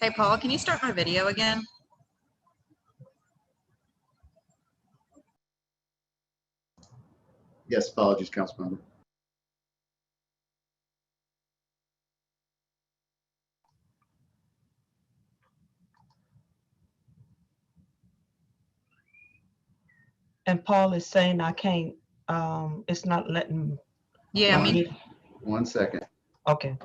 Hey, Paul, can you start my video again? Yes, apologies, Councilmember. And Paul is saying I can't, it's not letting. Yeah, my me. meeting- 1 second. Okay.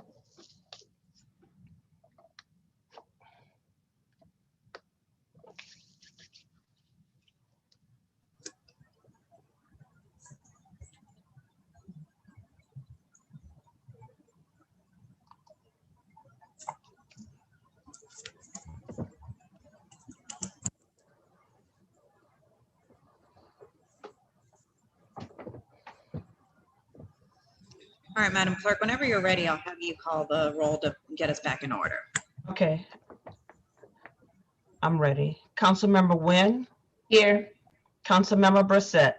All right, Madam Clerk, whenever you're ready, I'll have you call the roll to get us back in order. Okay. I'm ready. Councilmember Wynn, Here. Councilmember Brissette,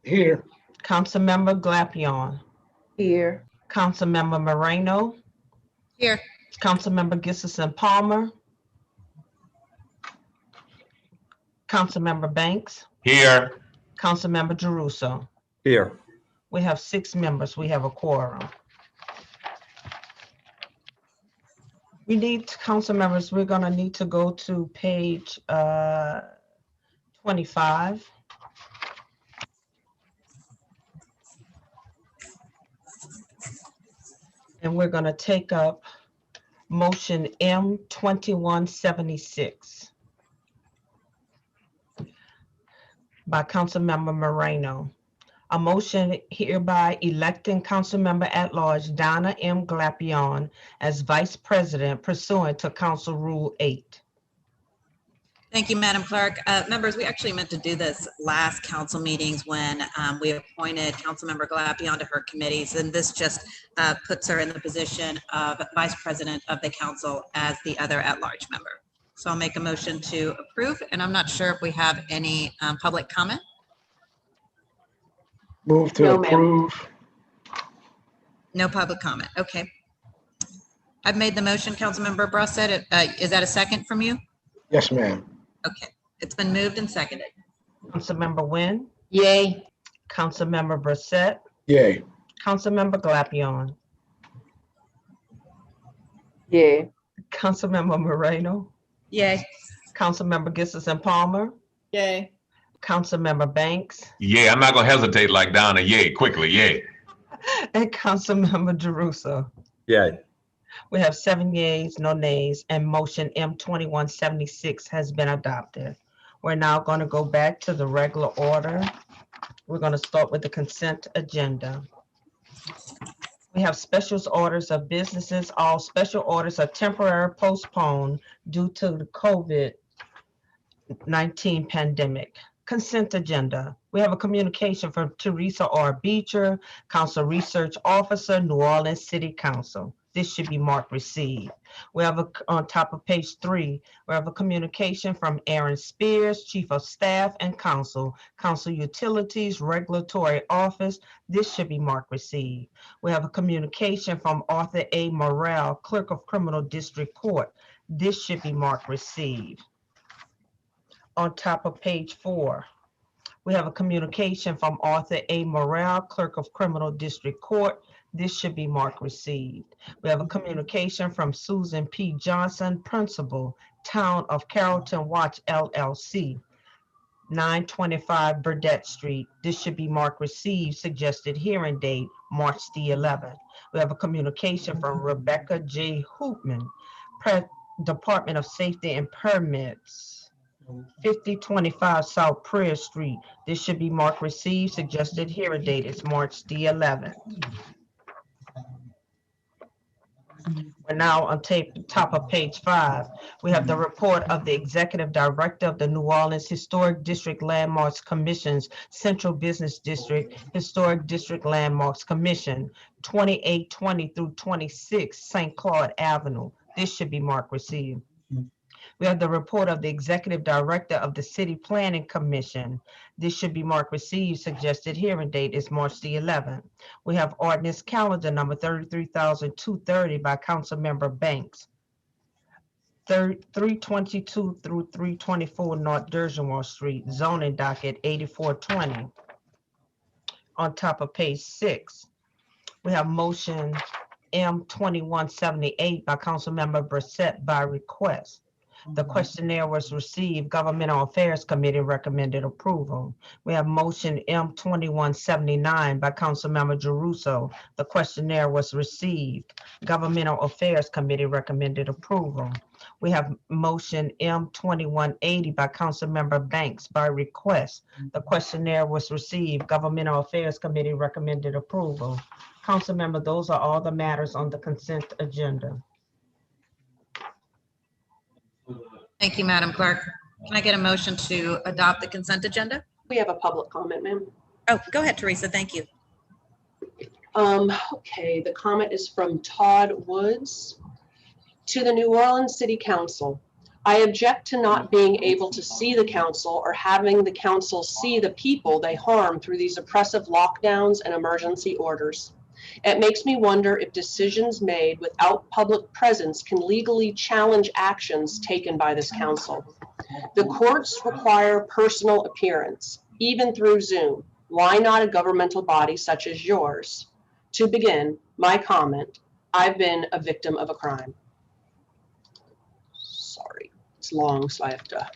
Here. Councilmember Glapion, Here. Councilmember Moreno, Here. Councilmember Gissison Palmer, Councilmember Banks, Here. Councilmember Jeruso. Here. We have 6 members. We have a quorum. We need, council members, we're gonna need to go to page 25. And we're gonna take up motion M 2176 by Councilmember Moreno. A motion hereby electing Councilmember at Large Donna M. Glapion as Vice President pursuant to Council Rule 8. Thank you, Madam Clerk. Members, we actually meant to do this last council meetings when we appointed Councilmember Glapion to her committees, and this just puts her in the position of Vice President of the Council as the other at-large member. So I'll make a motion to approve, and I'm not sure if we have any public comment. Move to No, ma'am. approve. No public comment. Okay. I've made the motion, Councilmember Brissette. Is that a second from you? Yes, ma'am. Okay, it's been moved and seconded. Councilmember Wynn, Yay. Councilmember Brissette, Yay. Councilmember Glapion, Yay. Councilmember Moreno, Yay. Councilmember Gissison Palmer, Yay. Councilmember Banks, Yeah, I'm not gonna hesitate like Donna. Yay, quickly, yay. and Councilmember Jeruso. Yay. We have 7 yeas, no nays, and motion M 2176 has been adopted. We're now going to go back to the regular order. We're going to start with the consent agenda. We have special orders of businesses. All special orders are temporarily postponed due to the COVID-19 pandemic. Consent agenda. We have a communication from Teresa R. Beecher, Council Research Officer, New Orleans City Council. This should be marked received. We have on top of page 3, we have a communication from Aaron Spears, Chief of Staff and Council Utilities Regulatory Office. This should be marked received. We have a communication from Arthur A. Morrell, Clerk of Criminal District Court. This should be marked received. On top of page 4, we have a communication from Arthur A. Morrell, Clerk of Criminal District Court. This should be marked received. We have a communication from Susan P. Johnson, Principal, Town of Carrollton Watch LLC. 925 Burdette Street. This should be marked received, suggested hearing date, March the 11th. We have a communication from Rebecca J. Hoopman, Department of Safety and Permits, 5025 South Prayer Street. This should be marked received, suggested hearing date is March the 11th. We're now on top of page 5. We have the report of the Executive Director of the New Orleans Historic District Landmarks Commission's Central Business District Historic District Landmarks Commission, 2820 through 26 St. Claude Avenue. This should be marked received. We have the report of the Executive Director of the City Planning Commission. This should be marked received. Suggested hearing date is March the 11th. We have ordinance calendar number 33,230 by Councilmember Banks. 322 through 324 North Dergenwall Street, zoning docket 8420. On top of page 6, we have motion M2178 by Councilmember Brissette by request. The questionnaire was received. Governmental Affairs Committee recommended approval. We have motion M2179 by Councilmember Jeruso. The questionnaire was received. Governmental Affairs Committee recommended approval. We have motion M2180 by Councilmember Banks by request. The questionnaire was received. Governmental Affairs Committee recommended approval. Councilmember, those are all the matters on the consent agenda. Thank you, Madam Clerk. Can I get a motion to adopt the consent agenda? We have a public comment, ma'am. Oh, go ahead, Teresa. Thank you. Okay, the comment is from Todd Woods. To the New Orleans City Council, I object to not being able to see the council or having the council see the people they harm through these oppressive lockdowns and emergency orders. It makes me wonder if decisions made without public presence can legally challenge actions taken by this council. The courts require personal appearance, even through Zoom. Why not a governmental body such as yours? To begin, my comment, I've been a victim of a crime. Sorry, it's long, so I have to. I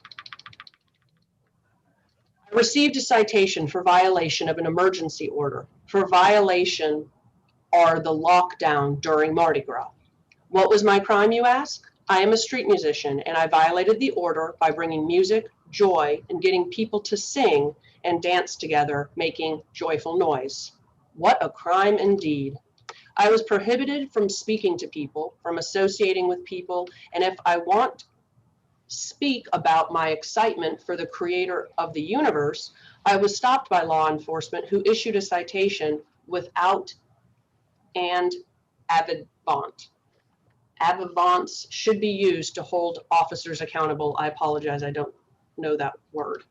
received a citation for violation of an emergency order. For violation or the lockdown during Mardi Gras. What was my crime, you ask? I am a street musician, and I violated the order by bringing music, joy, and getting people to sing and dance together, making joyful noise. What a crime indeed. I was prohibited from speaking to people, from associating with people, and if I want to speak about my excitement for the creator of the universe, I was stopped by law enforcement who issued a citation without and avivant. Avivants should be used to hold officers accountable. I apologize, I don't know that word.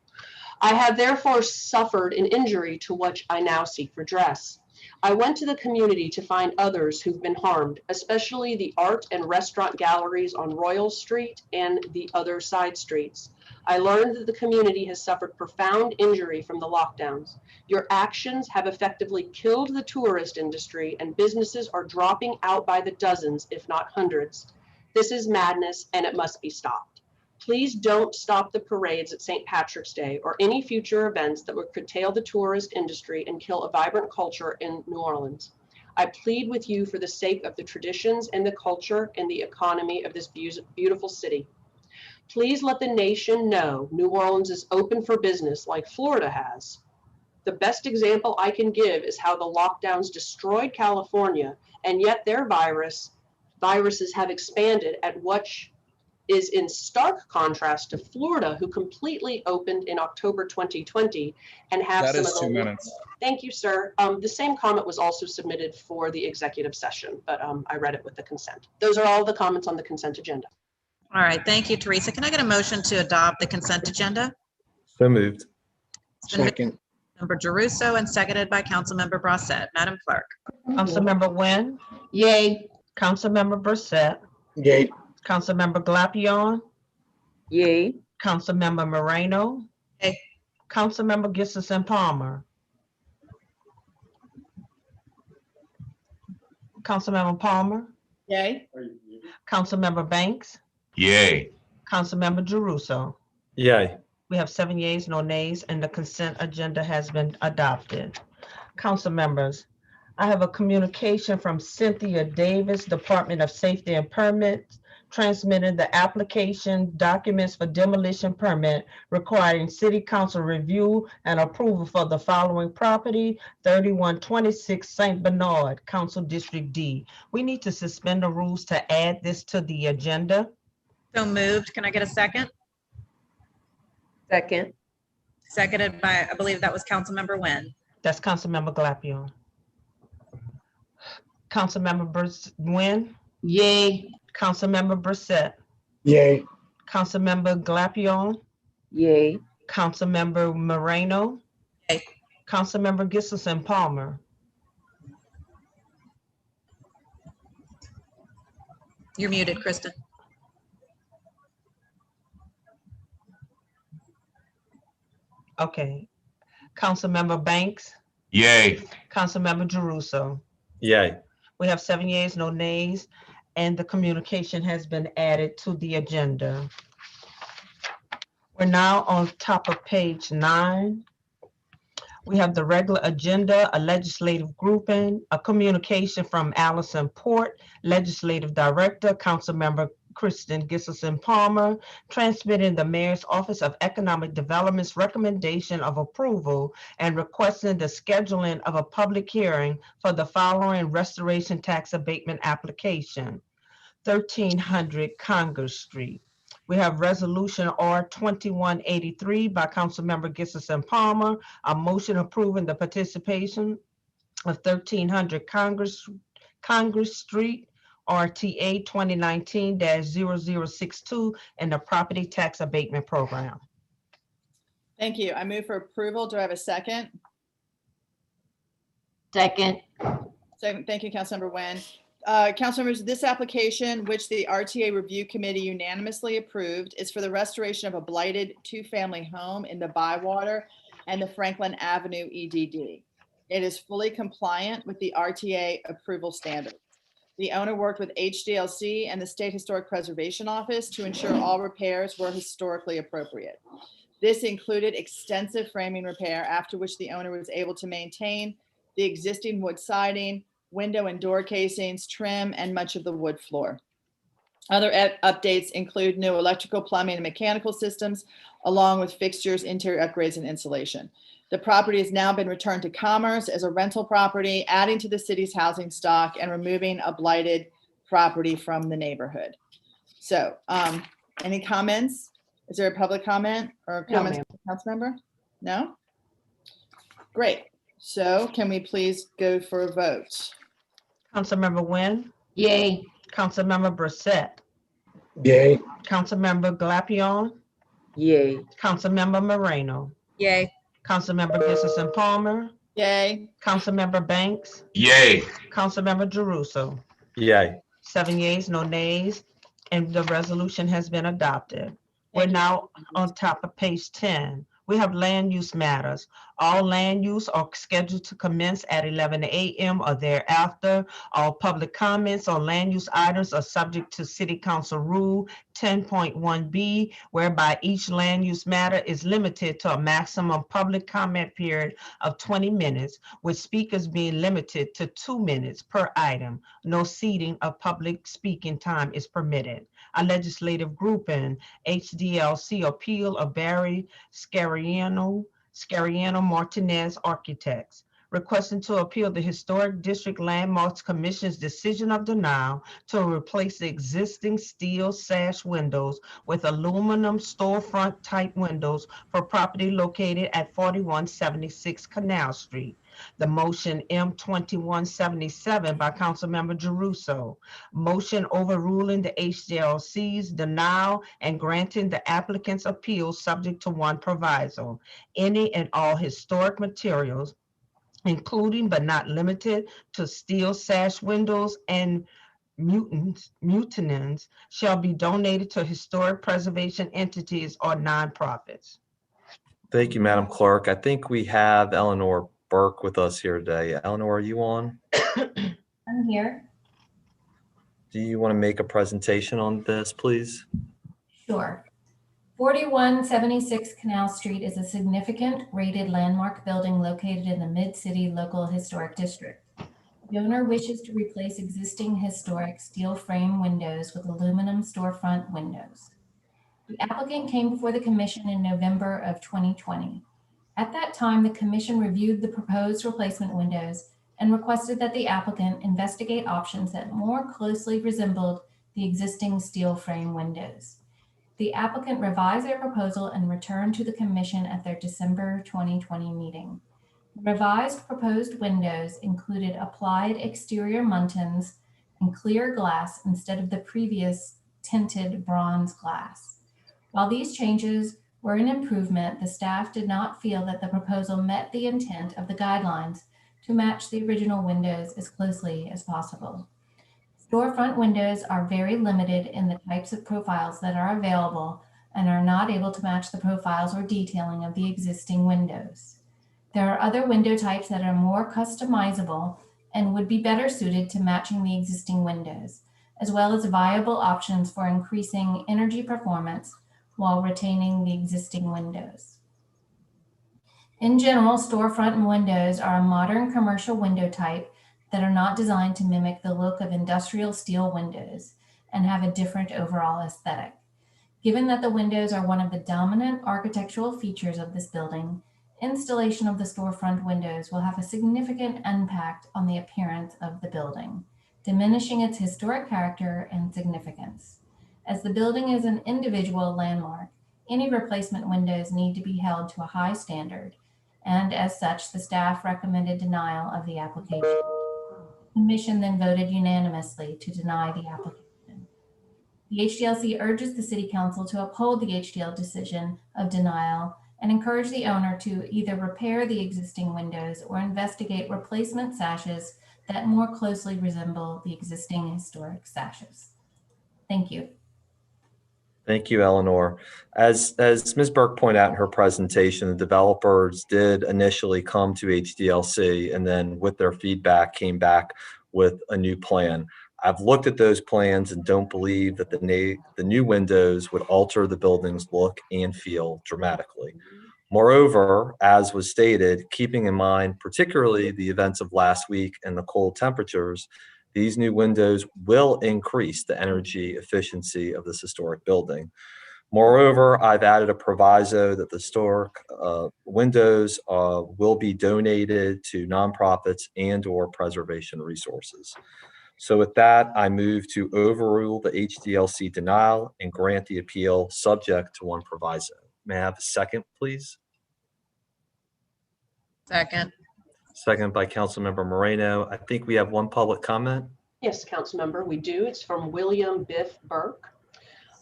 I have therefore suffered an injury to which I now seek redress. I went to the community to find others who've been harmed, especially the art and restaurant galleries on Royal Street and the other side streets. I learned that the community has suffered profound injury from the lockdowns. Your actions have effectively killed the tourist industry, and businesses are dropping out by the dozens, if not hundreds. This is madness, and it must be stopped. Please don't stop the parades at St. Patrick's Day or any future events that would curtail the tourist industry and kill a vibrant culture in New Orleans. I plead with you for the sake of the traditions and the culture and the economy of this beautiful city. Please let the nation know New Orleans is open for business like Florida has. The best example I can give is how the lockdowns destroyed California, and yet their viruses have expanded at what is in stark contrast to Florida, who completely opened in October 2020 and have That some is of the 2 minutes. Thank you, sir. The same comment was also submitted for the executive session, but I read it with the consent. Those are all the comments on the consent agenda. All right, thank you, Teresa. Can I get a motion to adopt the consent agenda? So moved. It's been moved Second. by Member Jeruso and seconded by Councilmember Brossette. Madam Clerk. Councilmember Wynn, Yay. Councilmember Brissette, Yay. Councilmember Glapion, Yay. Councilmember Moreno, Yay. Councilmember Gibson Palmer, Councilmember Palmer, Yay. Councilmember Banks, Yay. Councilmember Jeruso. Yay. We have 7 yeas, no nays, and the consent agenda has been adopted. Council members, I have a communication from Cynthia Davis, Department of Safety and Permits, transmitting the application documents for demolition permit requiring city council review and approval for the following property, 3126 St. Bernard, Council District D. We need to suspend the rules to add this to the agenda. So moved. Can I get a second? Second. Seconded by, I believe that was Councilmember Nguyen. That's Councilmember Glapion. Councilmember Nguyen, Yay. Councilmember Brissette, Yay. Councilmember Glapion, Yay. Councilmember Moreno, Yay. Councilmember Gissison Palmer, You're muted, Kristen. okay. Councilmember Banks, Yay. Councilmember Jeruso. Yay. We have 7 yeas, no nays, and the communication has been added to the agenda. We're now on top of page 9. We have the regular agenda, a legislative grouping, a communication from Allison Port, Legislative Director, Councilmember Kristen Gissison Palmer, transmitting the Mayor's Office of Economic Development's recommendation of approval and requesting the scheduling of a public hearing for the following restoration tax abatement application, 1300 Congress Street. We have Resolution R 2183 by Councilmember Gissison Palmer, a motion approving the participation of 1300 Congress Street, RTA 2019-0062 in the property tax abatement program. Thank you. I move for approval. Do I have a second? Second. Second. Thank you, Councilmember Nguyen. Council members, this application, which the RTA Review Committee unanimously approved, is for the restoration of a blighted two-family home in the Bywater and the Franklin Avenue EDD. It is fully compliant with the RTA approval standards. The owner worked with HDLC and the State Historic Preservation Office to ensure all repairs were historically appropriate. This included extensive framing repair, after which the owner was able to maintain the existing wood siding, window and door casings, trim, and much of the wood floor. Other updates include new electrical, plumbing, and mechanical systems, along with fixtures, interior upgrades, and insulation. The property has now been returned to Commerce as a rental property, adding to the city's housing stock and removing a blighted property from the neighborhood. So, any comments? Is there a public comment or No, comments from the council member? No? Great. So can we please go for a vote? Councilmember Nguyen, Yay. Councilmember Brissette, Yay. Councilmember Glapion, Yay. Councilmember Moreno, Yay. Councilmember Gissison Palmer, Yay. Councilmember Banks, Yay. Councilmember Jeruso. Yay. 7 yeas, no nays, and the resolution has been adopted. We're Thank you. now on top of page 10. We have land use matters. All land use are scheduled to commence at 11 a.m. or thereafter. All public comments on land use items are subject to City Council Rule 10.1B, whereby each land use matter is limited to a maximum public comment period of 20 minutes, with speakers being limited to 2 minutes per item. No ceding of public speaking time is permitted. A legislative grouping, HDLC appeal of Barry Scariano Martinez Architects, requesting to appeal the Historic District Landmarks Commission's decision of denial to replace the existing steel sash windows with aluminum storefront type windows for property located at 4176 Canal Street. The motion M2177 by Councilmember Jeruso. Motion overruling the HDLC's denial and granting the applicant's appeal subject to one proviso. Any and all historic materials, including but not limited to steel sash windows and mutinons, shall be donated to historic preservation entities or nonprofits. Thank you, Madam Clerk. I think we have Eleanor Burke with us here today. Eleanor, are you on? I'm here. Do you want to make a presentation on this, please? Sure. 4176 Canal Street is a significant rated landmark building located in the Mid-City Local Historic District. The owner wishes to replace existing historic steel frame windows with aluminum storefront windows. The applicant came before the commission in November of 2020. At that time, the commission reviewed the proposed replacement windows and requested that the applicant investigate options that more closely resembled the existing steel frame windows. The applicant revised their proposal and returned to the commission at their December 2020 meeting. The revised proposed windows included applied exterior muntins and clear glass instead of the previous tinted bronze glass. While these changes were an improvement, the staff did not feel that the proposal met the intent of the guidelines to match the original windows as closely as possible. Storefront windows are very limited in the types of profiles that are available and are not able to match the profiles or detailing of the existing windows. There are other window types that are more customizable and would be better suited to matching the existing windows, as well as viable options for increasing energy performance while retaining the existing windows. In general, storefront windows are a modern commercial window type that are not designed to mimic the look of industrial steel windows and have a different overall aesthetic. Given that the windows are one of the dominant architectural features of this building, installation of the storefront windows will have a significant impact on the appearance of the building, diminishing its historic character and significance. As the building is an individual landmark, any replacement windows need to be held to a high standard, and as such, the staff recommended denial of the application. The commission then voted unanimously to deny the application. The HDLC urges the City Council to uphold the HDL decision of denial and encourage the owner to either repair the existing windows or investigate replacement sashes that more closely resemble the existing historic sashes. Thank you. Thank you, Eleanor. As Ms. Burke pointed out in her presentation, the developers did initially come to HDLC and then with their feedback came back with a new plan. I've looked at those plans and don't believe that the new windows would alter the building's look and feel dramatically. Moreover, as was stated, keeping in mind particularly the events of last week and the cold temperatures, these new windows will increase the energy efficiency of this historic building. Moreover, I've added a proviso that the historic windows will be donated to nonprofits and/or preservation resources. So with that, I move to overrule the HDLC denial and grant the appeal subject to one proviso. May I have a second, please? Second. Second by Councilmember Moreno. I think we have one public comment. Yes, Councilmember, we do. It's from William Biff Burke.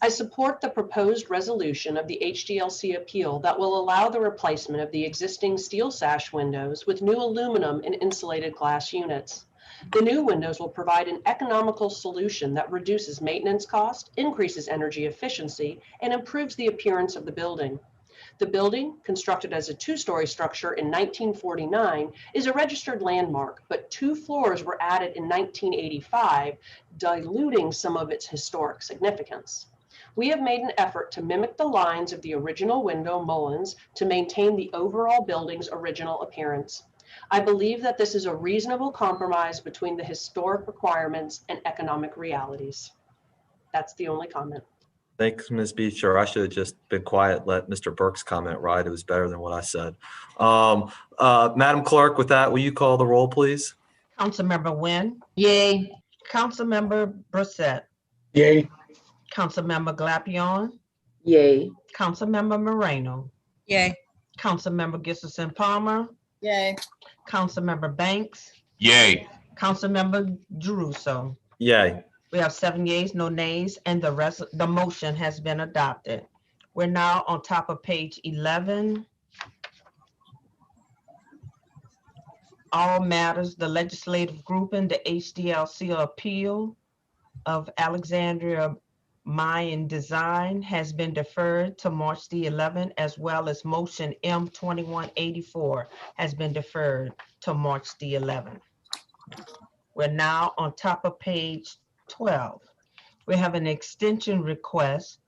I support the proposed resolution of the HDLC appeal that will allow the replacement of the existing steel sash windows with new aluminum and insulated glass units. The new windows will provide an economical solution that reduces maintenance cost, increases energy efficiency, and improves the appearance of the building. The building, constructed as a two-story structure in 1949, is a registered landmark, but 2 floors were added in 1985, diluting some of its historic significance. We have made an effort to mimic the lines of the original window mullions to maintain the overall building's original appearance. I believe that this is a reasonable compromise between the historic requirements and economic realities. That's the only comment. Thanks, Ms. Beecher. I should have just been quiet, let Mr. Burke's comment ride. It was better than what I said. Madam Clerk, with that, will you call the roll, please? Councilmember Wynn, Yay. Councilmember Brissette, Yay. Councilmember Glapion, Yay. Councilmember Moreno, Yay. Councilmember Gissison Palmer, Yay. Councilmember Banks, Yay. Councilmember Jeruso. Yay. We have 7 yeas, no nays, and the motion has been adopted. We're now on top of page 11. All matters, the legislative grouping, the HDLC appeal of Alexandria Mayan Design has been deferred to March the 11th, as well as motion M2184 has been deferred to March the 11th. We're now on top of page 12. We have an extension request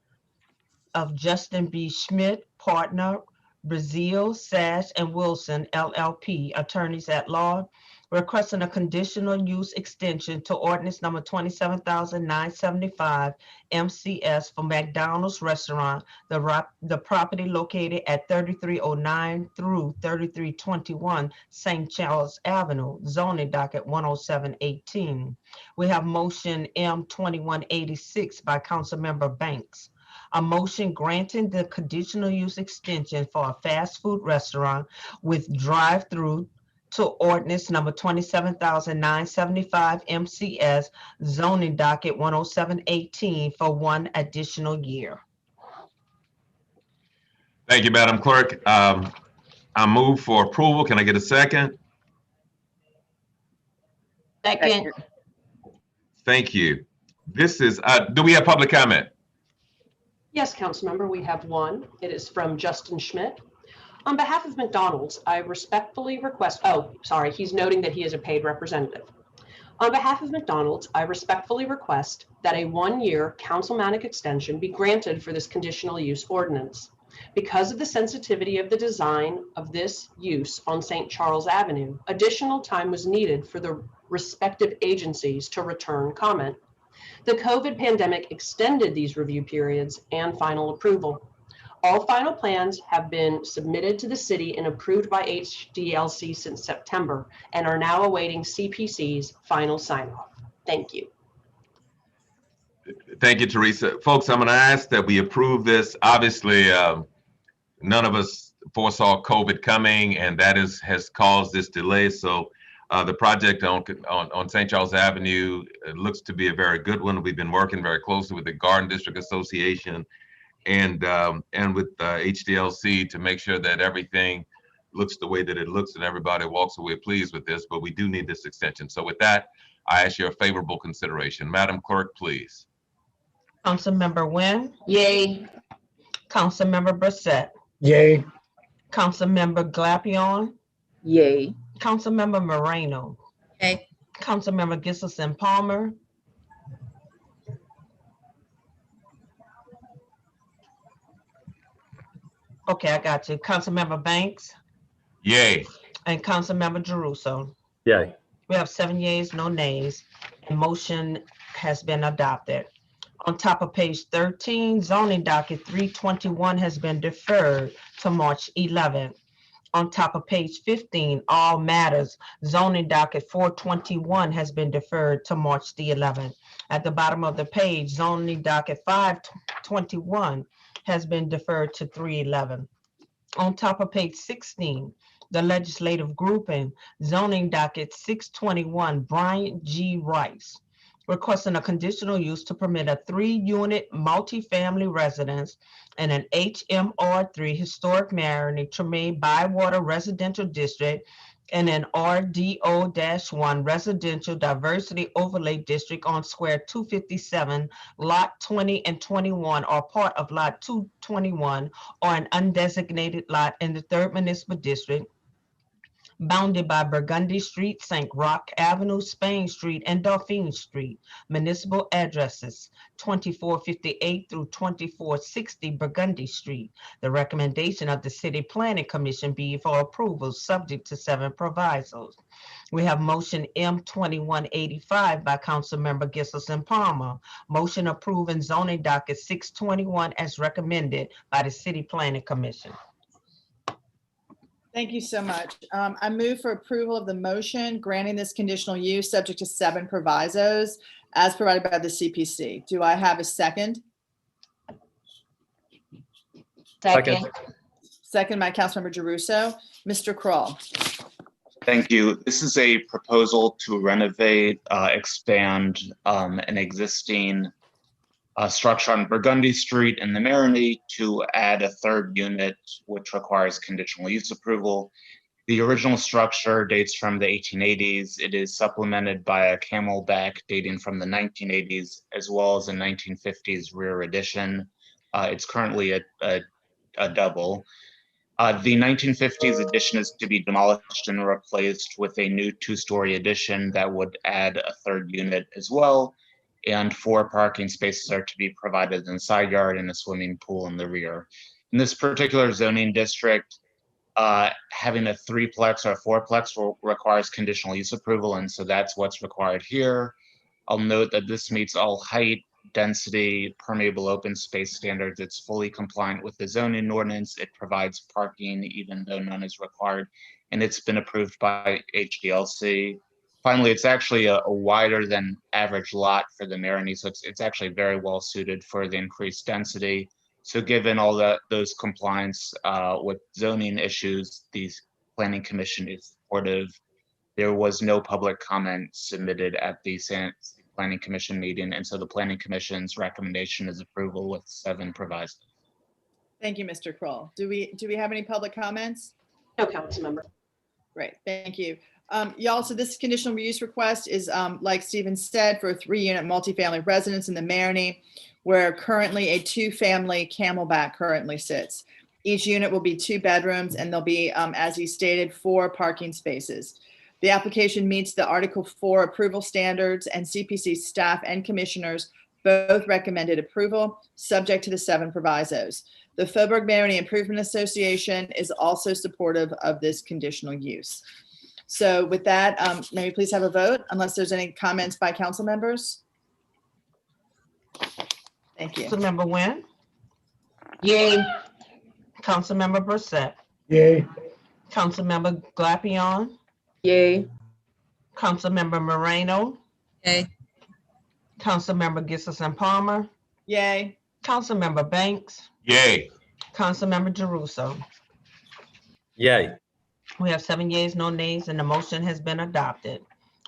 of Justin B. Schmidt, partner, Brazil, Sash, and Wilson, LLP, attorneys at law, requesting a conditional use extension to ordinance number 27,975 MCS for McDonald's Restaurant, the property located at 3309 through 3321 St. Charles Avenue, zoning docket 10718. We have motion M2186 by Councilmember Banks. A motion granting the conditional use extension for a fast food restaurant with drive-through to ordinance number 27,975 MCS, zoning docket 10718 for 1 additional year. Thank you, Madam Clerk. I move for approval. Can I get a second? Second. Thank you. This is, do we have public comment? Yes, Councilmember, we have one. It is from Justin Schmidt. On behalf of McDonald's, I respectfully request, he's noting that he is a paid representative. On behalf of McDonald's, I respectfully request that a 1-year councilmanic extension be granted for this conditional use ordinance. Because of the sensitivity of the design of this use on St. Charles Avenue, additional time was needed for the respective agencies to return comment. The COVID pandemic extended these review periods and final approval. All final plans have been submitted to the city and approved by HDLC since September and are now awaiting CPC's final sign-off. Thank you. Thank you, Teresa. Folks, I'm going to ask that we approve this. Obviously, none of us foresaw COVID coming, and that has caused this delay. So the project on St. Charles Avenue looks to be a very good one. We've been working very closely with the Garden District Association and with HDLC to make sure that everything looks the way that it looks and everybody walks away pleased with this, but we do need this extension. So with that, I ask your favorable consideration. Madam Clerk, please. Councilmember Wynn, Yay. Councilmember Brissette, Yay. Councilmember Glapion, Yay. Councilmember Moreno, Yay. Councilmember Gisselson Palmer, okay, I got you. Councilmember Banks Yay. and Councilmember Jeruso. Yay. We have 7 yeas, no nays, and motion has been adopted. On top of page 13, zoning docket 321 has been deferred to March 11th. On top of page 15, all matters, zoning docket 421 has been deferred to March the 11th. At the bottom of the page, zoning docket 521 has been deferred to 311. On top of page 16, the legislative grouping, zoning docket 621, Bryant G. Rice, requesting a conditional use to permit a 3-unit multifamily residence in an HMR3 historic Marigny Tremaine Bywater residential district and an RDO-1 residential diversity overlay district on square 257, lot 20 and 21 are part of lot 221 or an undesignated lot in the 3rd Municipal District, bounded by Burgundy Street, St. Roch Avenue, Spain Street, and Dauphine Street. Municipal addresses 2458 through 2460 Burgundy Street. The recommendation of the City Planning Commission be for approval subject to 7 provisos. We have motion M2185 by Councilmember Gisselson Palmer. Motion approving zoning docket 621 as recommended by the City Planning Commission. Thank you so much. I move for approval of the motion granting this conditional use subject to 7 provisos as provided by the CPC. Do I have a second? Second. Second by Councilmember Jeruso. Mr. Kroll. Thank you. This is a proposal to renovate, expand an existing structure on Burgundy Street in the Marigny to add a 3rd unit, which requires conditional use approval. The original structure dates from the 1880s. It is supplemented by a camelback dating from the 1980s, as well as a 1950s rear addition. It's currently a double. The 1950s addition is to be demolished and replaced with a new 2-story addition that would add a 3rd unit as well. and 4 parking spaces are to be provided in the side yard and a swimming pool in the rear. In this particular zoning district, having a 3-plex or a 4-plex requires conditional use approval, and so that's what's required here. I'll note that this meets all height, density, permeable open space standards. It's fully compliant with the zoning ordinance. It provides parking even though none is required, and it's been approved by HDLC. Finally, it's actually a wider than average lot for the Maroney, so it's actually very well suited for the increased density. So given all those compliance with zoning issues, the Planning Commission is supportive. There was no public comment submitted at the Planning Commission meeting, and so the Planning Commission's recommendation is approval with 7 provisos. Thank you, Mr. Kroll. Do we have any public comments? No, council member. Great, thank you. Y'all, so this conditional use request is, like Stephen said, for a 3-unit multifamily residence in the Maroney, where currently a 2-family Camelback currently sits. Each unit will be 2 bedrooms, and there'll be, as he stated, 4 parking spaces. The application meets the Article 4 approval standards, and CPC staff and commissioners both recommended approval, subject to the 7 provisos. The Faubourg Maroney Improvement Association is also supportive of this conditional use. So with that, may we please have a vote, unless there's any comments by council members? Thank you. Councilmember Nguyen, Yay. Councilmember Brissette, Yay. Councilmember Glapion, Yay. Councilmember Moreno, Yay. Councilmember Gissison Palmer, Yay. Councilmember Banks, Yay. Councilmember Jeruso. Yay. We have 7 yeas, no nays, and the motion has been adopted.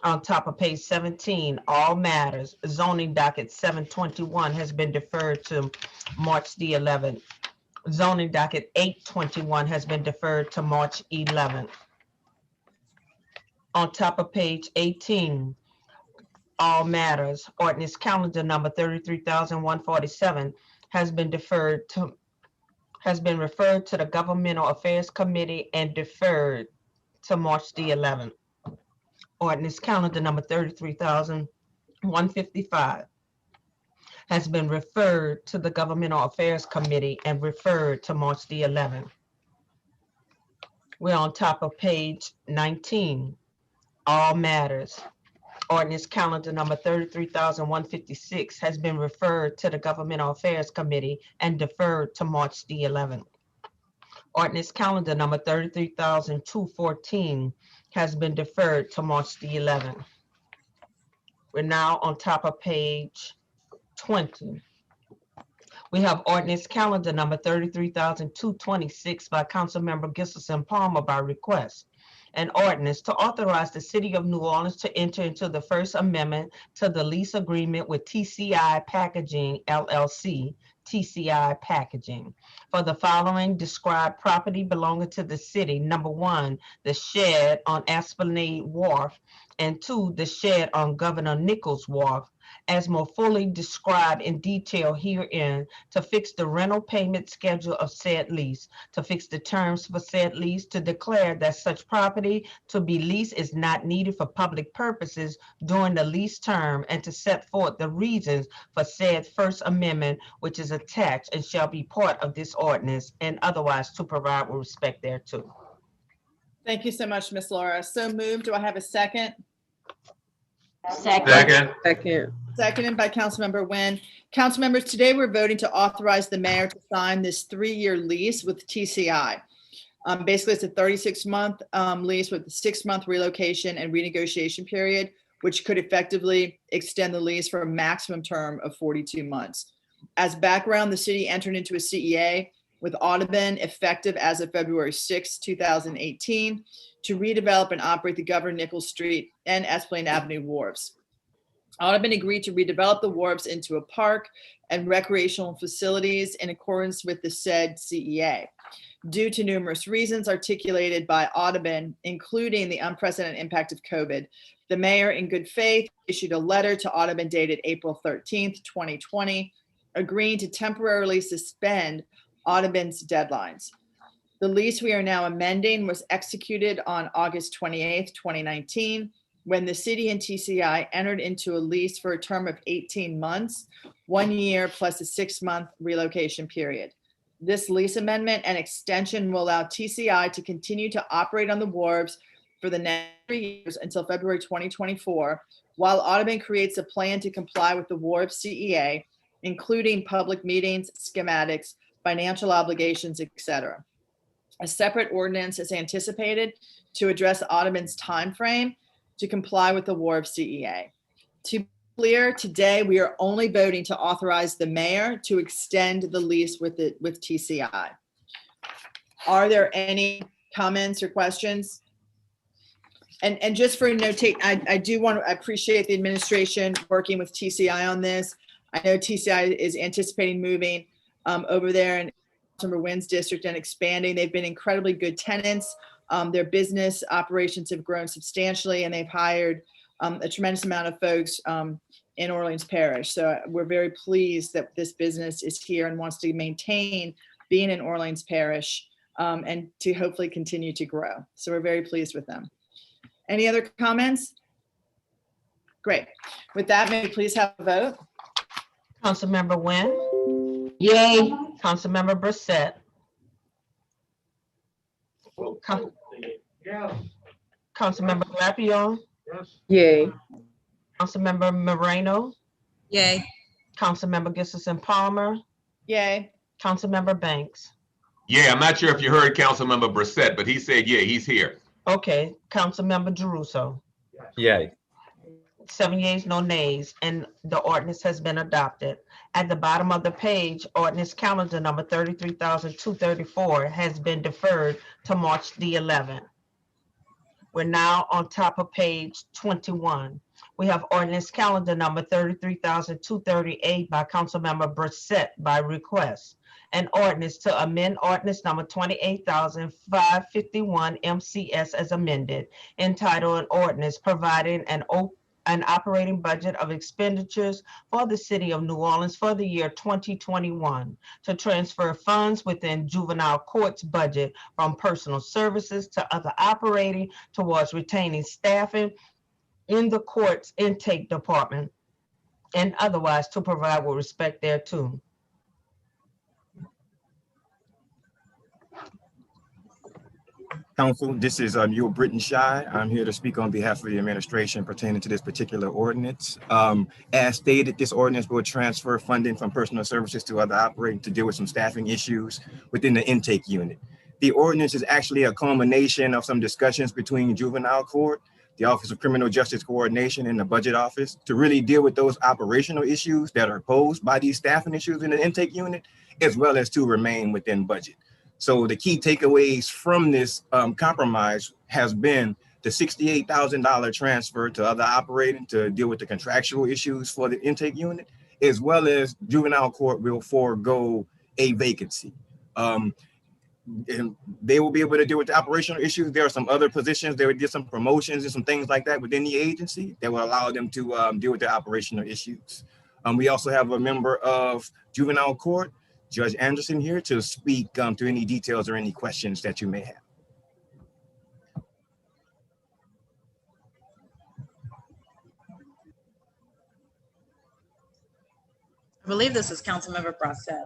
On top of page 17, all matters, zoning docket 721 has been deferred to March the 11th. Zoning docket 821 has been deferred to March 11th. On top of page 18, all matters, ordinance calendar number 33,147 has been referred to the Governmental Affairs Committee and deferred to March the 11th. Ordinance calendar number 33,155 has been referred to the Governmental Affairs Committee and referred to March the 11th. We're on top of page 19, all matters. Ordinance calendar number 33,156 has been referred to the Governmental Affairs Committee and deferred to March the 11th. Ordinance calendar number 33,214 has been deferred to March the 11th. We're now on top of page 20. We have ordinance calendar number 33,226 by Councilmember Gissison Palmer by request. An ordinance to authorize the City of New Orleans to enter into the First Amendment to the lease agreement with TCI Packaging LLC, TCI Packaging, for the following described property belonging to the city. Number 1, the shed on Esplanade Wharf, and 2, the shed on Governor Nichols Wharf, as more fully described in detail herein, to fix the rental payment schedule of said lease, to fix the terms for said lease, to declare that such property to be leased is not needed for public purposes during the lease term, and to set forth the reasons for said First Amendment, which is attached and shall be part of this ordinance, and otherwise to provide with respect thereto. Thank you so much, Ms. Laura. So moved. Do I have a second? Second. Seconded by Councilmember Nguyen. Council members, today we're voting to authorize the mayor to sign this 3-year lease with TCI. Basically, it's a 36-month lease with a 6-month relocation and renegotiation period, which could effectively extend the lease for a maximum term of 42 months. As background, the city entered into a CEA with Audubon effective as of February 6, 2018, to redevelop and operate the Governor Nichols Street and Esplanade Avenue wharves. Audubon agreed to redevelop the wharves into a park and recreational facilities in accordance with the said CEA. Due to numerous reasons articulated by Audubon, including the unprecedented impact of COVID, the mayor, in good faith, issued a letter to Audubon dated April 13th, 2020, agreeing to temporarily suspend Audubon's deadlines. The lease we are now amending was executed on August 28th, 2019. when the city and TCI entered into a lease for a term of 18 months, 1 year plus a 6-month relocation period. This lease amendment and extension will allow TCI to continue to operate on the wharves for the next 3 years until February 2024, while Audubon creates a plan to comply with the wharf CEA, including public meetings, schematics, financial obligations, etc. A separate ordinance is anticipated to address Audubon's timeframe to comply with the wharf CEA. To be clear, today we are only voting to authorize the mayor to extend the lease with TCI. Are there any comments or questions? And just for notate, I do want to appreciate the administration working with TCI on this. I know TCI is anticipating moving over there in Councilmember Wynn's district and expanding. They've been incredibly good tenants. Their business operations have grown substantially, and they've hired a tremendous amount of folks in Orleans Parish. So we're very pleased that this business is here and wants to maintain being in Orleans Parish and to hopefully continue to grow. So we're very pleased with them. Any other comments? Great. With that, may we please have a vote? Councilmember Wynn, Yay. Councilmember Brissette, Councilmember Lapillon, Yay. Councilmember Moreno, Yay. Councilmember Gustafson Palmer, Yay. Councilmember Banks. Yeah, I'm not sure if you heard Councilmember Brissette, but he said, yeah, he's here. Okay, Councilmember Jeruso. Yay. 7 yeas, no nays, and the ordinance has been adopted. At the bottom of the page, ordinance calendar number 33,234 has been deferred to March the 11th. We're now on top of page 21. We have ordinance calendar number 33,238 by Councilmember Brissette by request. An ordinance to amend ordinance number 28,551 MCS as amended, entitled an ordinance providing an operating budget of expenditures for the city of New Orleans for the year 2021 to transfer funds within juvenile court's budget from personal services to other operating towards retaining staffing in the court's intake department and otherwise to provide with respect thereto. Council, this is Mule Britton Shy. I'm here to speak on behalf of the administration pertaining to this particular ordinance. As stated, this ordinance will transfer funding from personal services to other operating to deal with some staffing issues within the intake unit. The ordinance is actually a culmination of some discussions between juvenile court, the Office of Criminal Justice Coordination, and the Budget Office to really deal with those operational issues that are posed by these staffing issues in the intake unit, as well as to remain within budget. So the key takeaways from this compromise has been the $68,000 transfer to other operating to deal with the contractual issues for the intake unit, as well as juvenile court will forego a vacancy. And they will be able to deal with the operational issues. There are some other positions. They would get some promotions and some things like that within the agency that will allow them to deal with the operational issues. We also have a member of juvenile court, Judge Anderson, here to speak to any details or any questions that you may have. I believe this is Councilmember Brissette.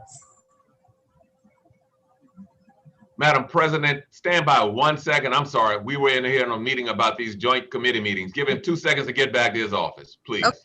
Madam President, stand by 1 second. I'm sorry. We were in here in a meeting about these joint committee meetings. Give him 2 seconds to get back to his office, please. Okay.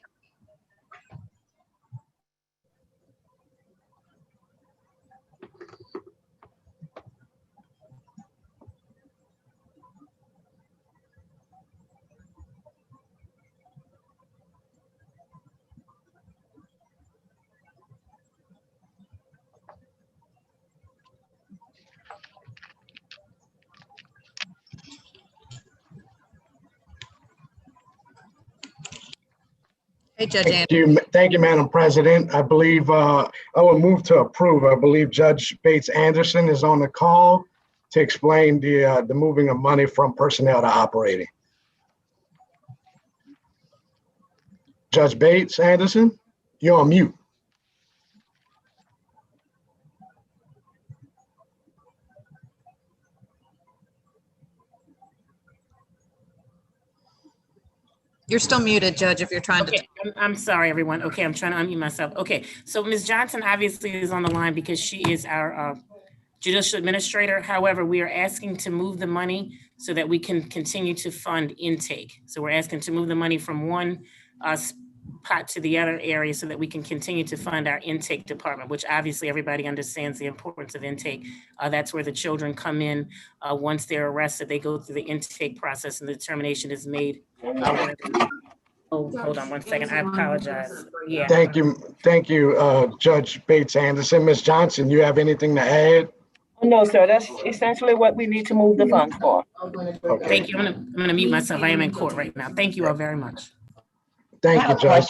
Hey, Judge Anderson. Thank you, Madam President. I believe I will move to approve. I believe Judge Bates Anderson is on the call to explain the moving of money from personnel to operating. Judge Bates Anderson, you're on mute. You're still muted, Judge, if you're trying to. Okay, I'm sorry, everyone. Okay, I'm trying to unmute myself. Okay, so Ms. Johnson obviously is on the line because she is our judicial administrator. However, we are asking to move the money so that we can continue to fund intake. So we're asking to move the money from one pot to the other area so that we can continue to fund our intake department, which obviously everybody understands the importance of intake. That's where the children come in. Once they're arrested, they go through the intake process and the determination is made. Oh, hold on one second. I apologize. Yeah. Thank you, Judge Bates Anderson. Ms. Johnson, you have anything to add? No, sir, that's essentially what we need to move the funds for. Okay. Thank you. I'm gonna mute myself. I am in court right now. Thank you all very much. Thank you, Judge.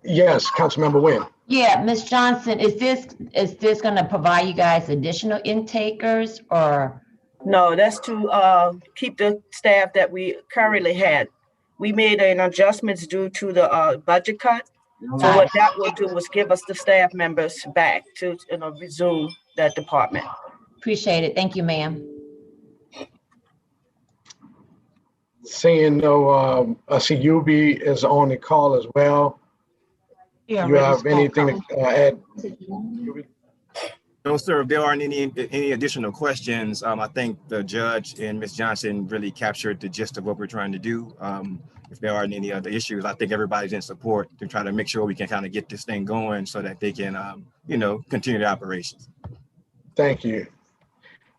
Yes, Councilmember Nguyen. Yeah, Ms. Johnson, is this going to provide you guys additional intakers or? No, that's to keep the staff that we currently had. We made an adjustments due to the budget cut. So what that will do was give us the staff members back to resume that department. Appreciate it. Thank you, ma'am. Seeing no, I see UB is on the call as well. Yeah, You have anything to add? No, sir. If there aren't any additional questions, I think the judge and Ms. Johnson really captured the gist of what we're trying to do. If there aren't any other issues, I think everybody's in support to try to make sure we can kind of get this thing going so that they can, continue the operations. Thank you.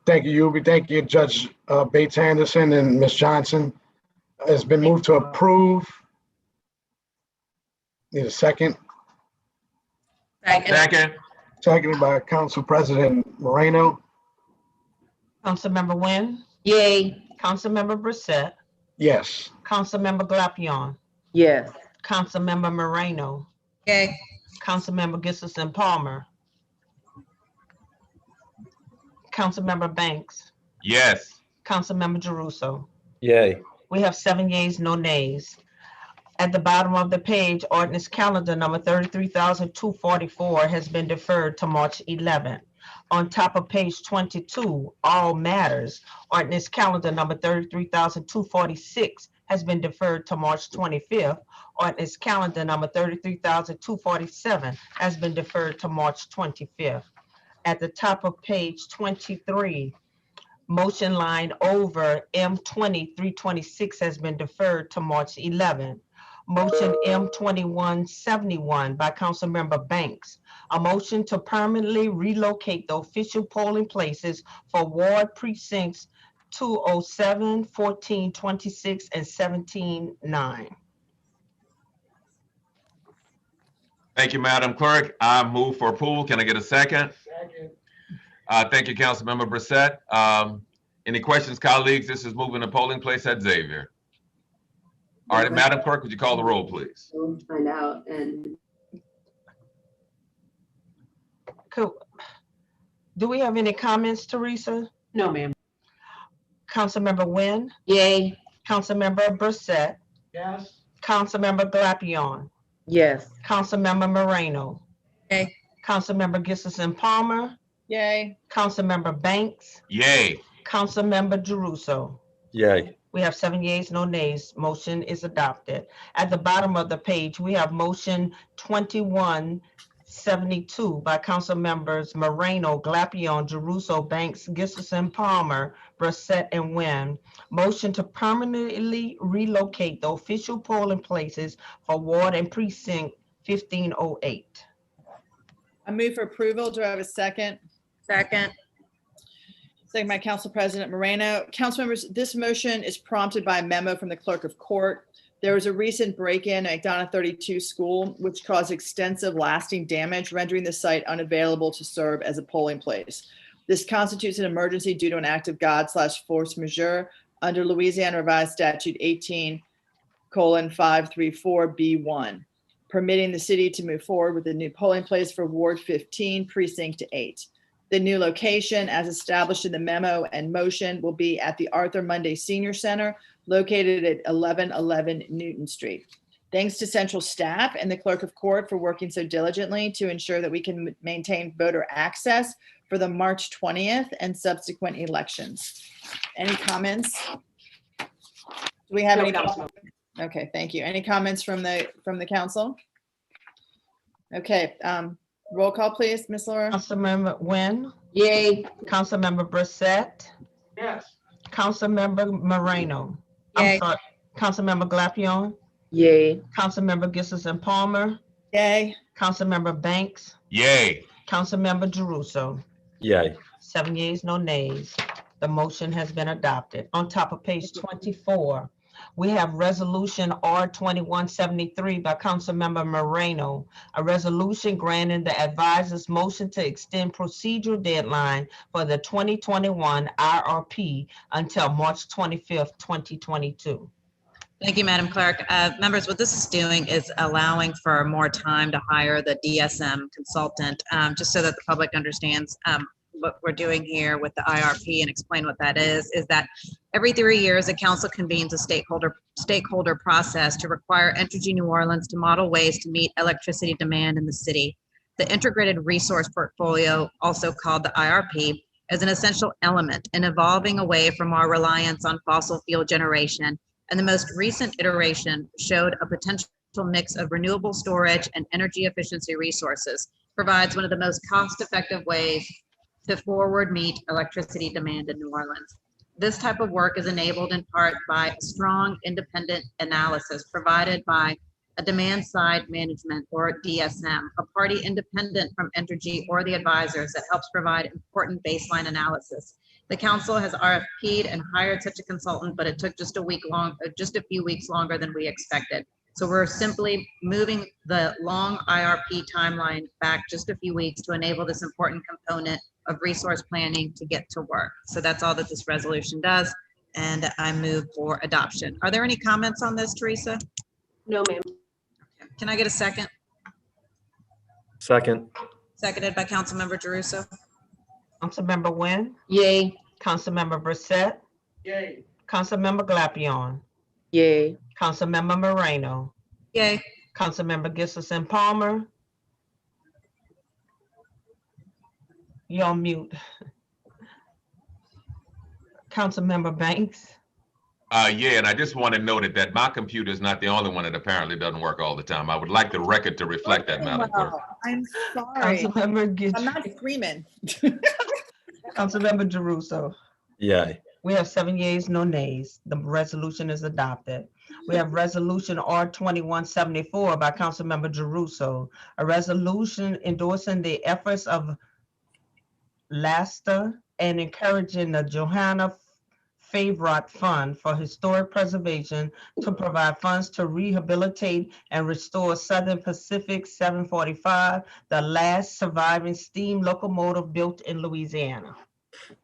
Thank you, UB. Thank you, Judge Bates Anderson and Ms. Johnson. It's been moved to approve. Need a second? Second. Seconded by Council President Moreno. Councilmember Nguyen, Yay. Councilmember Brissette, Yes. Councilmember Glapion, Yes. Councilmember Moreno, Yay. Councilmember Gissison Palmer, Councilmember Banks, Yes. Councilmember Jeruso. Yay. We have 7 yeas, no nays. At the bottom of the page, ordinance calendar number 33,244 has been deferred to March 11th. On top of page 22, all matters, ordinance calendar number 33,246 has been deferred to March 25th. Ordinance calendar number 33,247 has been deferred to March 25th. At the top of page 23, motion line over M2326 has been deferred to March 11th. Motion M2171 by Councilmember Banks. A motion to permanently relocate the official polling places for ward precincts 207, 14, 26, and 17-9. Thank you, Madam Clerk. I move for approval. Can I get a second? Second. Thank you, Councilmember Brissette. Any questions, colleagues? This is moving the polling place at Xavier. All right, Madam Clerk, would you call the roll, please? Find out and. Cool. Do we have any comments, Teresa? No, ma'am. Councilmember Nguyen, Yay. Councilmember Brissette, Yes. Councilmember Glapion, Yes. Councilmember Moreno, Yay. Councilmember Gissison Palmer, Yay. Councilmember Banks, Yay. Councilmember Jeruso. Yay. We have 7 yeas, no nays. Motion is adopted. At the bottom of the page, we have motion 2172 by Council Members Moreno, Glapion, Jeruso, Banks, Gissison, Palmer, Brissette, and Nguyen. Motion to permanently relocate the official polling places for ward and precinct 1508. I move for approval. Do I have a second? Second. Second by Council President Moreno. Council members, this motion is prompted by a memo from the clerk of court. There was a recent break-in at McDonough 32 school, which caused extensive lasting damage, rendering the site unavailable to serve as a polling place. This constitutes an emergency due to an act of God / force majeure under Louisiana Revised Statute 18:534B1, permitting the city to move forward with a new polling place for Ward 15, Precinct 8. The new location, as established in the memo and motion, will be at the Arthur Munday Senior Center, located at 1111 Newton Street. Thanks to central staff and the clerk of court for working so diligently to ensure that we can maintain voter access for the March 20th and subsequent elections. Any comments? Do we have any? Okay, thank you. Any comments from the council? Okay, roll call, please, Ms. Laura. Councilmember Nguyen, Yay. Councilmember Brissette, Yes. Councilmember Moreno. I'm Yay. sorry, Councilmember Glapion, Yay. Councilmember Gissison Palmer, Yay. Councilmember Banks, Yay. Councilmember Jeruso. Yay. 7 yeas, no nays. The motion has been adopted. On top of page 24, we have Resolution R 2173 by Councilmember Moreno, a resolution granting the advisor's motion to extend procedural deadline for the 2021 IRP until March 25th, 2022. Thank you, Madam Clerk. Members, what this is doing is allowing for more time to hire the DSM consultant, just so that the public understands what we're doing here with the IRP and explain what that is that every 3 years, the council convenes a stakeholder process to require Entergy New Orleans to model ways to meet electricity demand in the city. The Integrated Resource Portfolio, also called the IRP, is an essential element in evolving away from our reliance on fossil fuel generation, and the most recent iteration showed a potential mix of renewable storage and energy efficiency resources, provides one of the most cost-effective ways to forward meet electricity demand in New Orleans. This type of work is enabled in part by strong independent analysis provided by a demand side management, or DSM, a party independent from Entergy or the advisors that helps provide important baseline analysis. The council has RFP'd and hired such a consultant, but it took just a few weeks longer than we expected. So we're simply moving the long IRP timeline back just a few weeks to enable this important component of resource planning to get to work. So that's all that this resolution does, and I move for adoption. Are there any comments on this, Teresa? No, ma'am. Can I get a second? Second. Seconded by Councilmember Jeruso. Councilmember Nguyen, Yay. Councilmember Brissette, Yay. Councilmember Glapion, Yay. Councilmember Moreno, Yay. Councilmember Gissison Palmer. You're on mute. Councilmember Banks. Yeah, and I just want to note that my computer is not the only one that apparently doesn't work all the time. I would like the record to reflect that, Madam Clerk. I'm sorry. Councilmember I'm not screaming. Councilmember Jeruso. Yay. We have 7 yeas, no nays. The resolution is adopted. We have Resolution R 2174 by Councilmember Jeruso, a resolution endorsing the efforts of LASTA and encouraging the Johanna Favorite Fund for Historic Preservation to provide funds to rehabilitate and restore Southern Pacific 745, the last surviving steam locomotive built in Louisiana.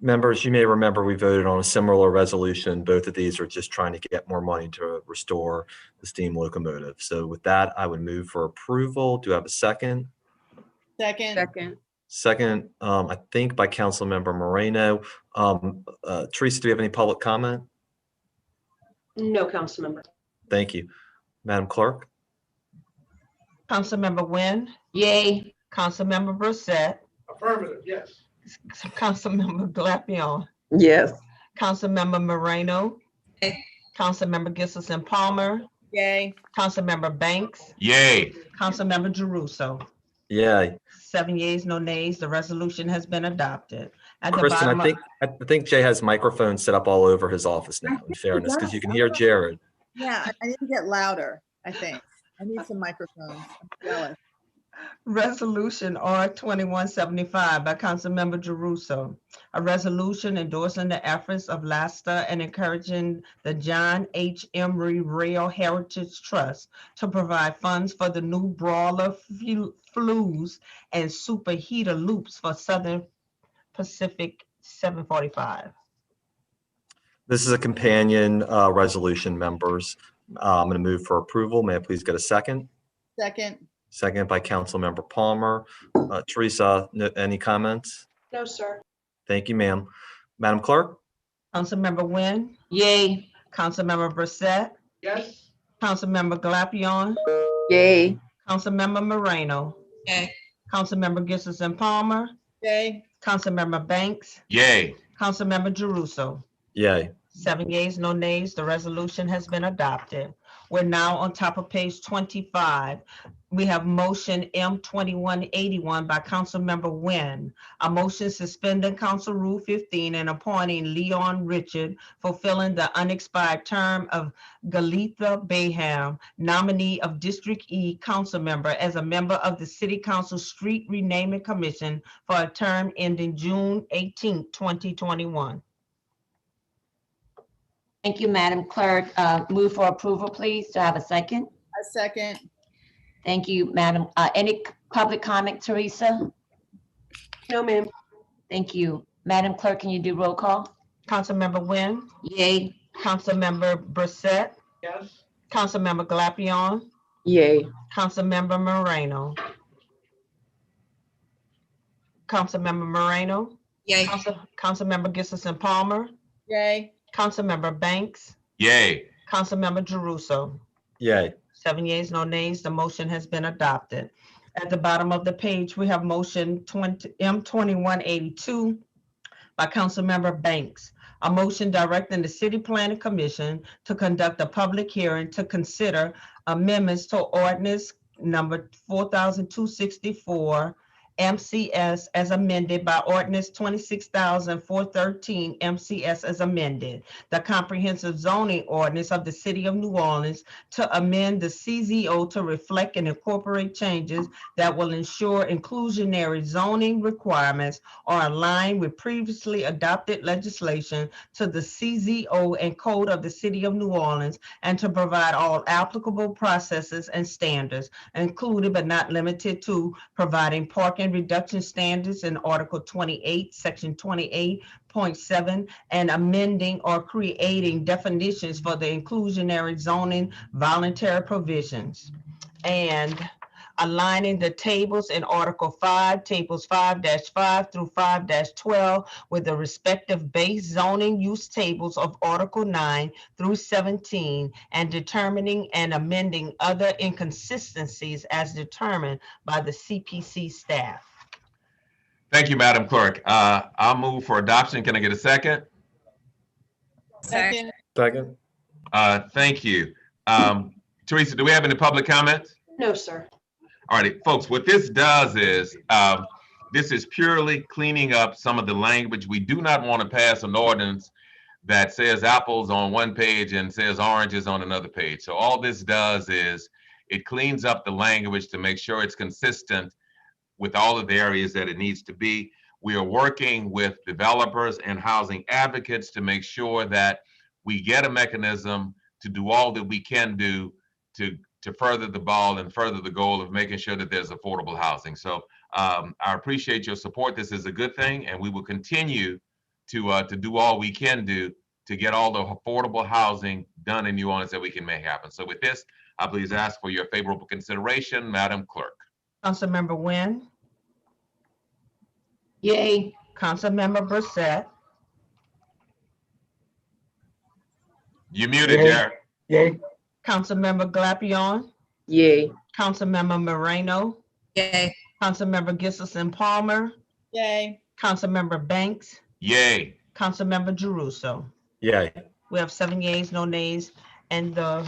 Members, you may remember we voted on a similar resolution. Both of these are just trying to get more money to restore the steam locomotive. So with that, I would move for approval. Do I have a second? Second. Second, I think by Councilmember Moreno. Teresa, do we have any public comment? No, council member. Thank you. Madam Clerk? Councilmember Nguyen, Yay. Councilmember Brissette, Affirmative, yes. Councilmember Glapion, Yes. Councilmember Moreno, Yay. Councilmember Gissison Palmer, Yay. Councilmember Banks, Yay. Councilmember Jeruso. Yay. 7 yeas, no nays. The resolution has been adopted. At the Kristen, bottom I think Jay has microphones set up all over his office now, in fairness, because you can hear Jared. Yeah, I need to get louder, I think. I need some microphones. I'm jealous. Resolution R 2175 by Councilmember Jeruso, a resolution endorsing the efforts of LASTA and encouraging the John H. Emery Rail Heritage Trust to provide funds for the new brawler flues and superheater loops for Southern Pacific 745. This is a companion resolution, members. I'm going to move for approval. May I please get a second? Second. Second by Councilmember Palmer. Teresa, any comments? No, sir. Thank you, ma'am. Madam Clerk? Councilmember Nguyen, Yay. Councilmember Brissette, Yes. Councilmember Glapion, Yay. Councilmember Moreno, Yay. Councilmember Gissison Palmer, Yay. Councilmember Banks, Yay. Councilmember Jeruso. Yay. 7 yeas, no nays. The resolution has been adopted. We're now on top of page 25. We have motion M2181 by Councilmember Nguyen. A motion suspending Council Rule 15 and appointing Leon Richard, fulfilling the unexpired term of Galitha Baham, nominee of District E council member, as a member of the City Council Street Renaming Commission for a term ending June 18, 2021. Thank you, Madam Clerk. Move for approval, please. Do I have a second? A second. Thank you, Madam. Any public comment, Teresa? No, ma'am. Thank you. Madam Clerk, can you do roll call? Councilmember Nguyen, Yay. Councilmember Brissette, Yes. Councilmember Glapion, Yay. Councilmember Moreno. Councilmember Moreno, Yay. Councilmember Gibson Palmer, Yay. Councilmember Banks, Yay. Councilmember Jeruso. Yay. 7 yeas, no nays. The motion has been adopted. At the bottom of the page, we have motion M2182 by Councilmember Banks. A motion directing the City Planning Commission to conduct a public hearing to consider amendments to ordinance number 4264 MCS as amended by ordinance 26,413 MCS as amended, the comprehensive zoning ordinance of the City of New Orleans to amend the CZO to reflect and incorporate changes that will ensure inclusionary zoning requirements are aligned with previously adopted legislation to the CZO and Code of the City of New Orleans, and to provide all applicable processes and standards, including but not limited to providing parking reduction standards in Article 28, Section 28.7, and amending or creating definitions for the inclusionary zoning voluntary provisions, and aligning the tables in Article 5, tables 5-5 through 5-12 with the respective base zoning use tables of Article 9 through 17, and determining and amending other inconsistencies as determined by the CPC staff. Thank you, Madam Clerk. I'll move for adoption. Can I get a second? Second. Second. Thank you. Teresa, do we have any public comments? No, sir. All righty, folks, what this does is, this is purely cleaning up some of the language. We do not want to pass an ordinance that says apples on one page and says oranges on another page. So all this does is it cleans up the language to make sure it's consistent with all of the areas that it needs to be. We are working with developers and housing advocates to make sure that we get a mechanism to do all that we can do to further the ball and further the goal of making sure that there's affordable housing. So I appreciate your support. This is a good thing, and we will continue to do all we can do to get all the affordable housing done in New Orleans that we can make happen. So with this, I please ask for your favorable consideration, Madam Clerk. Councilmember Nguyen, Yay. Councilmember Brissette, You muted, Yay. Jared. Yay. Councilmember Glapion, Yay. Councilmember Moreno, Yay. Councilmember Gibson Palmer, Yay. Councilmember Banks, Yay. Councilmember Jeruso. Yay. We have 7 yeas, no nays, and the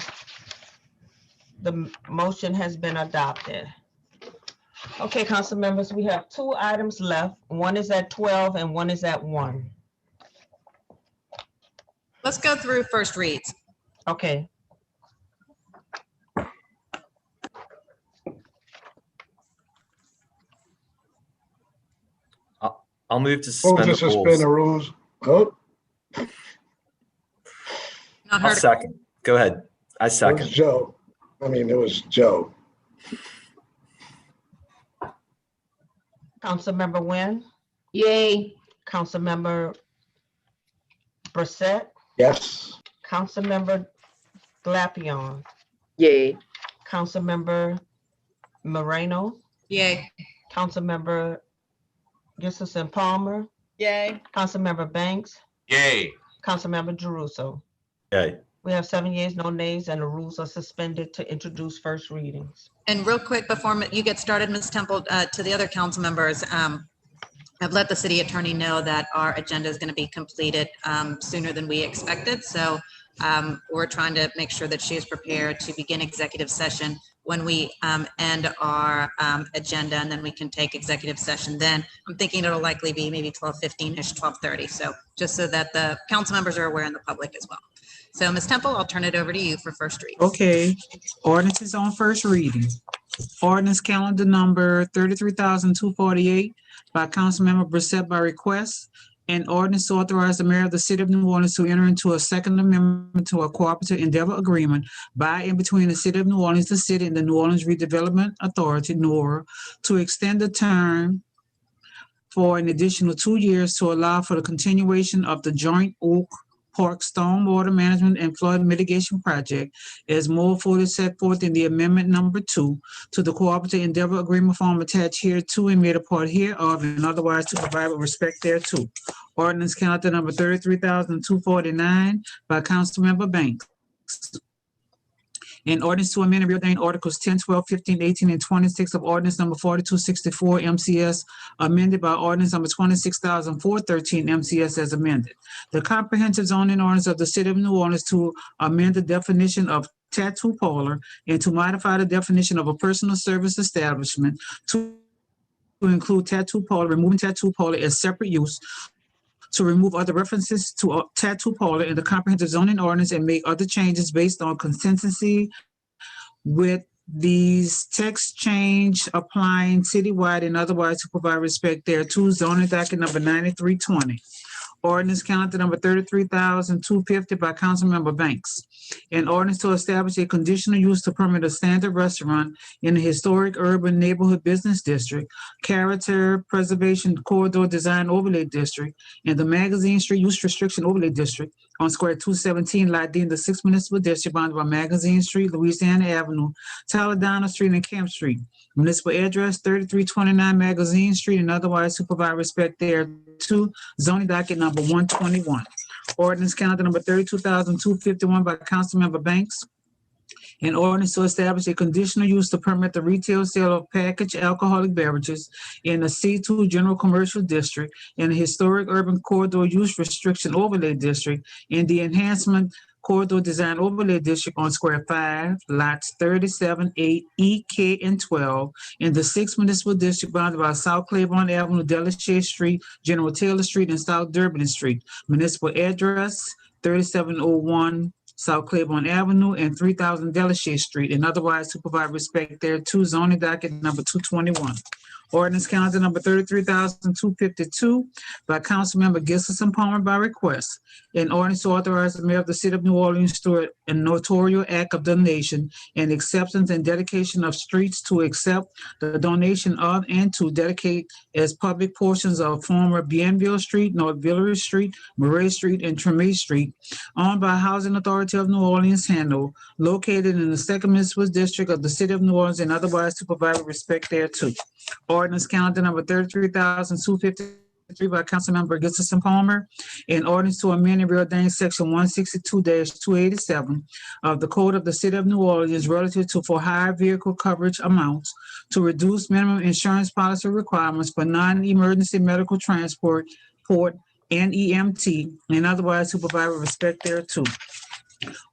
motion has been adopted. Okay, council members, we have 2 items left. One is at 12 and one is at 1. Let's go through first reads. Okay. I'll move to Move suspend to the suspend the rules. rules. Oh, Not I'll heard. second. Go ahead. I it was second. Joe. It was Joe. Councilmember Nguyen, Yay. Councilmember Brissette, Yes. Councilmember Glapion, Yay. Councilmember Moreno, Yay. Councilmember Gibson Palmer, Yay. Councilmember Banks, Yay. Councilmember Jeruso. Yay. We have 7 yeas, no nays, and the rules are suspended to introduce first readings. And real quick, before you get started, Ms. Temple, to the other council members, I've let the city attorney know that our agenda is going to be completed sooner than we expected. So We're trying to make sure that she is prepared to begin executive session when we end our agenda, and then we can take executive session. Then I'm thinking it'll likely be maybe 12:15-ish, 12:30. So just so that the council members are aware and the public as well. So Ms. Temple, I'll turn it over to you for first read. Okay, ordinances on first reading. Ordinance calendar number 33,248 by Councilmember Brissette by request. An ordinance to authorize the mayor of the city of New Orleans to enter into a second amendment to a cooperative endeavor agreement by and between the city of New Orleans, the city, and the New Orleans Redevelopment Authority, NORA, to extend the term for an additional 2 years to allow for the continuation of the joint Oak Park Stormwater Management and Flood Mitigation Project as more fully set forth in the amendment number 2 to the cooperative endeavor agreement form attached here to and made a part hereof, and otherwise to provide with respect thereto. Ordinance calendar number 33,249 by Councilmember Banks. An ordinance to amend and reordain Articles 10, 12, 15, 18, and 26 of Ordinance number 4264 MCS, amended by Ordinance number 26,413 MCS as amended. The comprehensive zoning ordinance of the city of New Orleans to amend the definition of tattoo parlor and to modify the definition of a personal service establishment to include tattoo parlor, removing tattoo parlor as separate use, to remove other references to a tattoo parlor in the comprehensive zoning ordinance and make other changes based on consistency with these text change applying citywide and otherwise to provide respect thereto. Zoning docket number 9320. Ordinance calendar number 33,250 by Councilmember Banks. An ordinance to establish a conditional use to permit a standard restaurant in the historic urban neighborhood business district, character preservation corridor design overlay district, and the Magazine Street use restriction overlay district on square 217, lot D in the 6th municipal district bounded by Magazine Street, Louisiana Avenue, Taladana Street, and Camp Street. Municipal address 3329 Magazine Street, and otherwise to provide respect thereto. Zoning docket number 121. Ordinance calendar number 32,251 by Councilmember Banks. An ordinance to establish a conditional use to permit the retail sale of packaged alcoholic beverages in the C2 General Commercial District, in the Historic Urban Corridor Use Restriction Overlay District, in the Enhancement Corridor Design Overlay District on square 5, lots 37, 8, E, K, and 12, in the 6th Municipal District bounded by South Claiborne Avenue, Delachey Street, General Taylor Street, and South Durbin Street. Municipal address 3701 South Claiborne Avenue and 3000 Delachey Street, and otherwise to provide respect thereto. Zoning docket number 221. Ordinance calendar number 33,252 by Councilmember Gibson Palmer by request. An ordinance to authorize the mayor of the city of New Orleans to a notarial act of donation and acceptance and dedication of streets to accept the donation of and to dedicate as public portions of former Bienville Street, North Village Street, Murray Street, and Treme Street, owned by Housing Authority of New Orleans, Handle, located in the 2nd Municipal District of the city of New Orleans, and otherwise to provide respect thereto. Ordinance calendar number 33,253 by Councilmember Gibson Palmer. An ordinance to amend and reordain section 162-287 of the Code of the City of New Orleans relative to for hire vehicle coverage amounts to reduce minimum insurance policy requirements for non-emergency medical transport, port, and EMT, and otherwise to provide with respect thereto.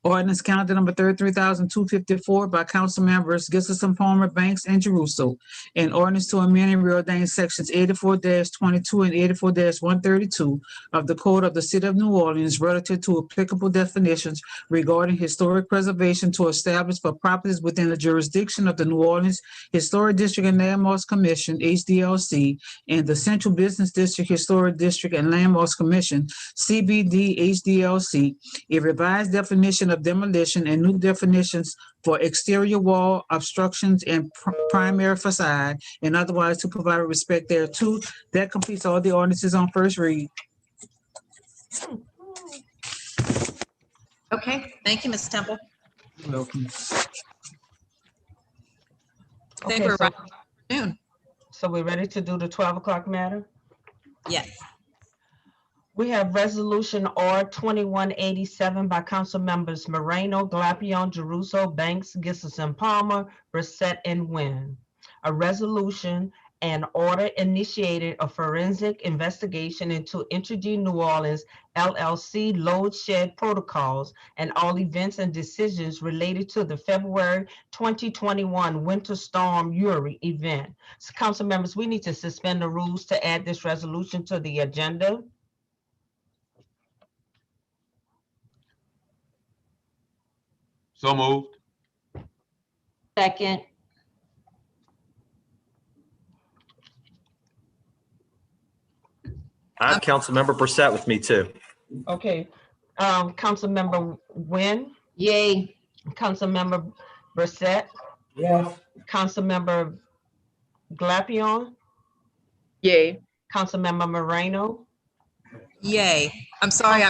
Ordinance calendar number 33,254 by Council Members Gibson, Palmer, Banks, and Jeruso. An ordinance to amend and reordain sections 84-22 and 84-132 of the Code of the City of New Orleans relative to applicable definitions regarding historic preservation to establish for properties within the jurisdiction of the New Orleans Historic District and Landmarks Commission, HDLC, and the Central Business District Historic District and Landmarks Commission, CBD, HDLC, a revised definition of demolition and new definitions for exterior wall obstructions and primary facade, and otherwise to provide respect thereto. That completes all the ordinances on first read. Okay, thank you, Ms. Temple. You're welcome. I think Okay, we're so- right at noon. So we're ready to do the 12 o'clock matter? Yes. We have resolution R 2187 by council members Moreno, Glapion, Jeruso, Banks, Gibson, Palmer, Brissette, and Nguyen. A resolution an order initiated a forensic investigation into Entergy New Orleans LLC load shed protocols and all events and decisions related to the February 2021 Winter Storm Uri event. So, council members, we need to suspend the rules to add this resolution to the agenda. So moved. Second. I have Councilmember Brissette with me too. Okay, Councilmember Nguyen, Yay. Councilmember Brissette, Yes. Councilmember Glapion, Yay. Councilmember Moreno. Yay. I'm sorry,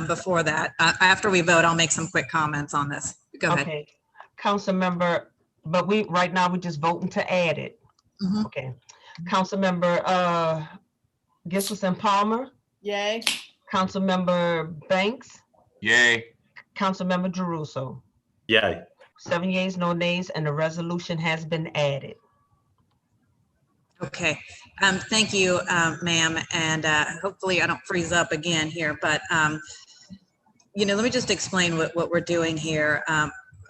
before that. After we vote, I'll make some quick comments on this. Go ahead. Okay, Councilmember, but right now we're just voting to add it. Mhm. Okay, Councilmember Gisselson Palmer, Yay. Councilmember Banks, Yay. Councilmember Jeruso. Yay. 7 yeas, no nays, and the resolution has been added. Okay, thank you, ma'am, and hopefully I don't freeze up again here, but let me just explain what we're doing here.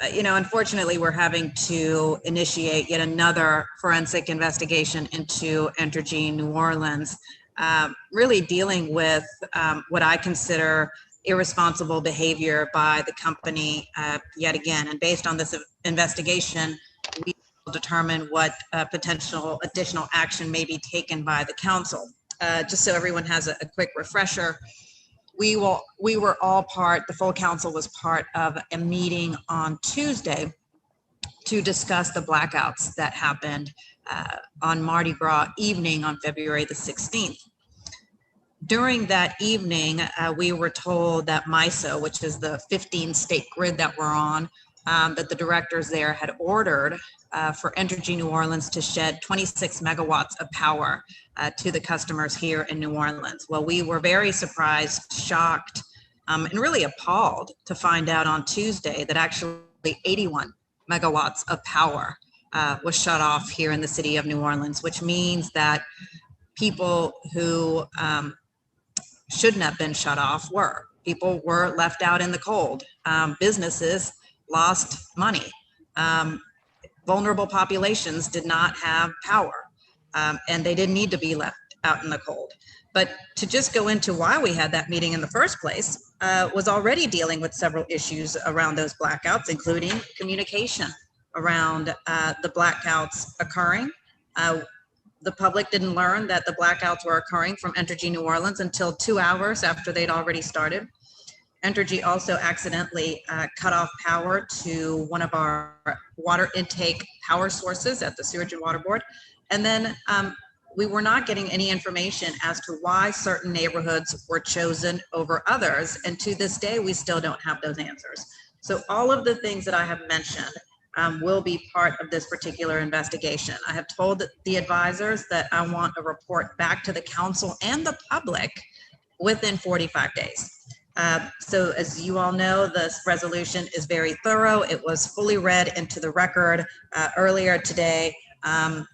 Unfortunately, we're having to initiate yet another forensic investigation into Entergy New Orleans, really dealing with what I consider irresponsible behavior by the company yet again. And based on this investigation, we will determine what potential additional action may be taken by the council. Just so everyone has a quick refresher, we were all the full council was part of a meeting on Tuesday to discuss the blackouts that happened on Mardi Gras evening on February the 16th. During that evening, we were told that MISO, which is the 15 state grid that we're on, that the directors there had ordered for Entergy New Orleans to shed 26 megawatts of power to the customers here in New Orleans. Well, we were very surprised, shocked, and really appalled to find out on Tuesday that actually 81 megawatts of power was shut off here in the city of New Orleans, which means that people who shouldn't have been shut off were. People were left out in the cold. Businesses lost money. Vulnerable populations did not have power, and they didn't need to be left out in the cold. But to just go into why we had that meeting in the first place was already dealing with several issues around those blackouts, including communication around the blackouts occurring. The public didn't learn that the blackouts were occurring from Entergy New Orleans until 2 hours after they'd already started. Entergy also accidentally cut off power to one of our water intake power sources at the Sewage and Water Board. And then we were not getting any information as to why certain neighborhoods were chosen over others. And to this day, we still don't have those answers. So all of the things that I have mentioned will be part of this particular investigation. I have told the advisors that I want a report back to the council and the public within 45 days. So as you all know, this resolution is very thorough. It was fully read into the record earlier today.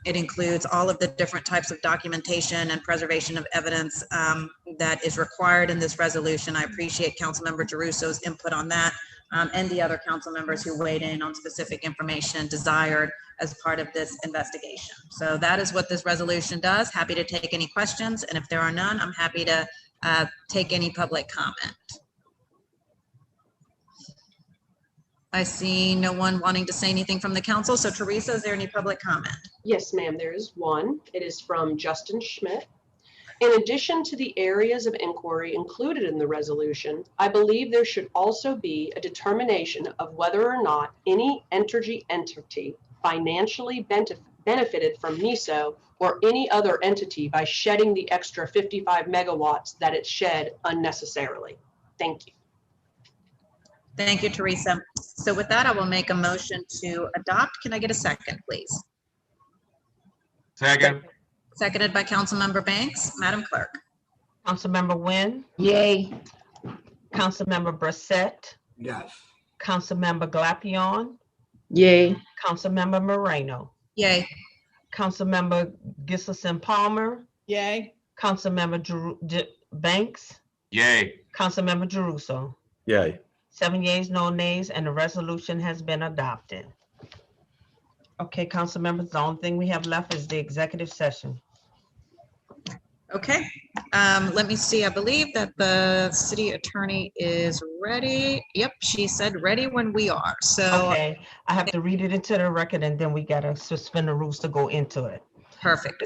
It includes all of the different types of documentation and preservation of evidence that is required in this resolution. I appreciate Councilmember Jeruso's input on that, and the other council members who weighed in on specific information desired as part of this investigation. So that is what this resolution does. Happy to take any questions, and if there are none, I'm happy to take any public comment. I see no one wanting to say anything from the council. So Teresa, is there any public comment? Yes, ma'am, there is one. It is from Justin Schmidt. In addition to the areas of inquiry included in the resolution, I believe there should also be a determination of whether or not any Entergy entity financially benefited from MISO or any other entity by shedding the extra 55 megawatts that it shed unnecessarily. Thank you. Thank you, Teresa. So with that, I will make a motion to adopt. Can I get a second, please? Second. Seconded by Councilmember Banks. Madam Clerk. Councilmember Nguyen. Yay. Councilmember Brissette. Yes. Councilmember Glapion. Yay. Councilmember Moreno. Yay. Councilmember Gissison Palmer, Yay. Councilmember Banks, Yay. Councilmember Jeruso. Yay. 7 yeas, no nays, and the resolution has been adopted. Okay, council members, the only thing we have left is the executive session. Okay, let me see. I believe that the city attorney is ready. Yep, she said ready when we are. So Okay, I have to read it into the record and then we gotta suspend the rules to go into it. perfect.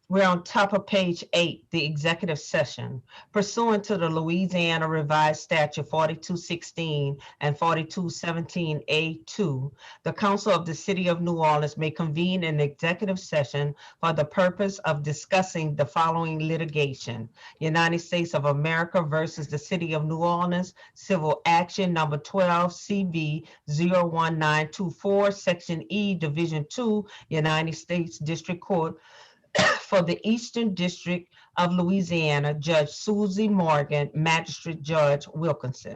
We're on top of page 8, the executive session. Pursuant to the Louisiana Revised Statute 4216 and 4217A2, the Council of the City of New Orleans may convene an executive session for the purpose of discussing the following litigation: United States of America versus the City of New Orleans, Civil Action Number 12 CV 01924, Section E, Division 2, United States District Court for the Eastern District of Louisiana, Judge Susie Morgan, Magistrate Judge Wilkinson.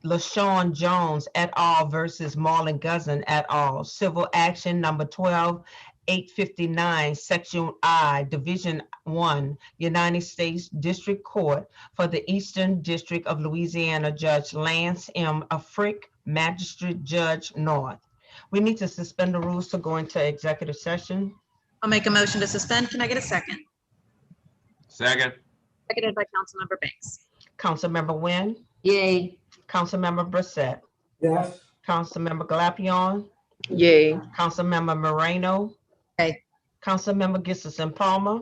LaShawn Jones et al. Versus Marlon Guzman et al. Civil Action Number 12859, Section I, Division 1, United States District Court for the Eastern District of Louisiana, Judge Lance M. Africk, Magistrate Judge North. We need to suspend the rules to go into executive session. I'll make a motion to suspend. Can I get a second? Second. Seconded by Councilmember Banks. Councilmember Wynn, Yay. Councilmember Brissette, Yes. Councilmember Glapion, Yay. Councilmember Moreno. Yay. Councilmember Gissison Palmer,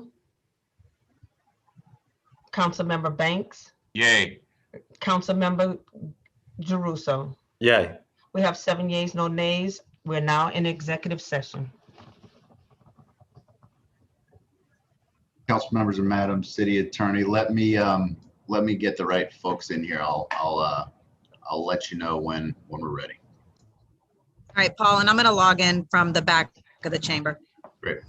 Councilmember Banks, Yay. Councilmember Jeruso. Yay. We have 7 yeas, no nays. We're now in executive session. Council members and Madam City Attorney, let me get the right folks in here. I'll let you know when we're ready. All right, Paul, and I'm going to log in from the back of the chamber. Great.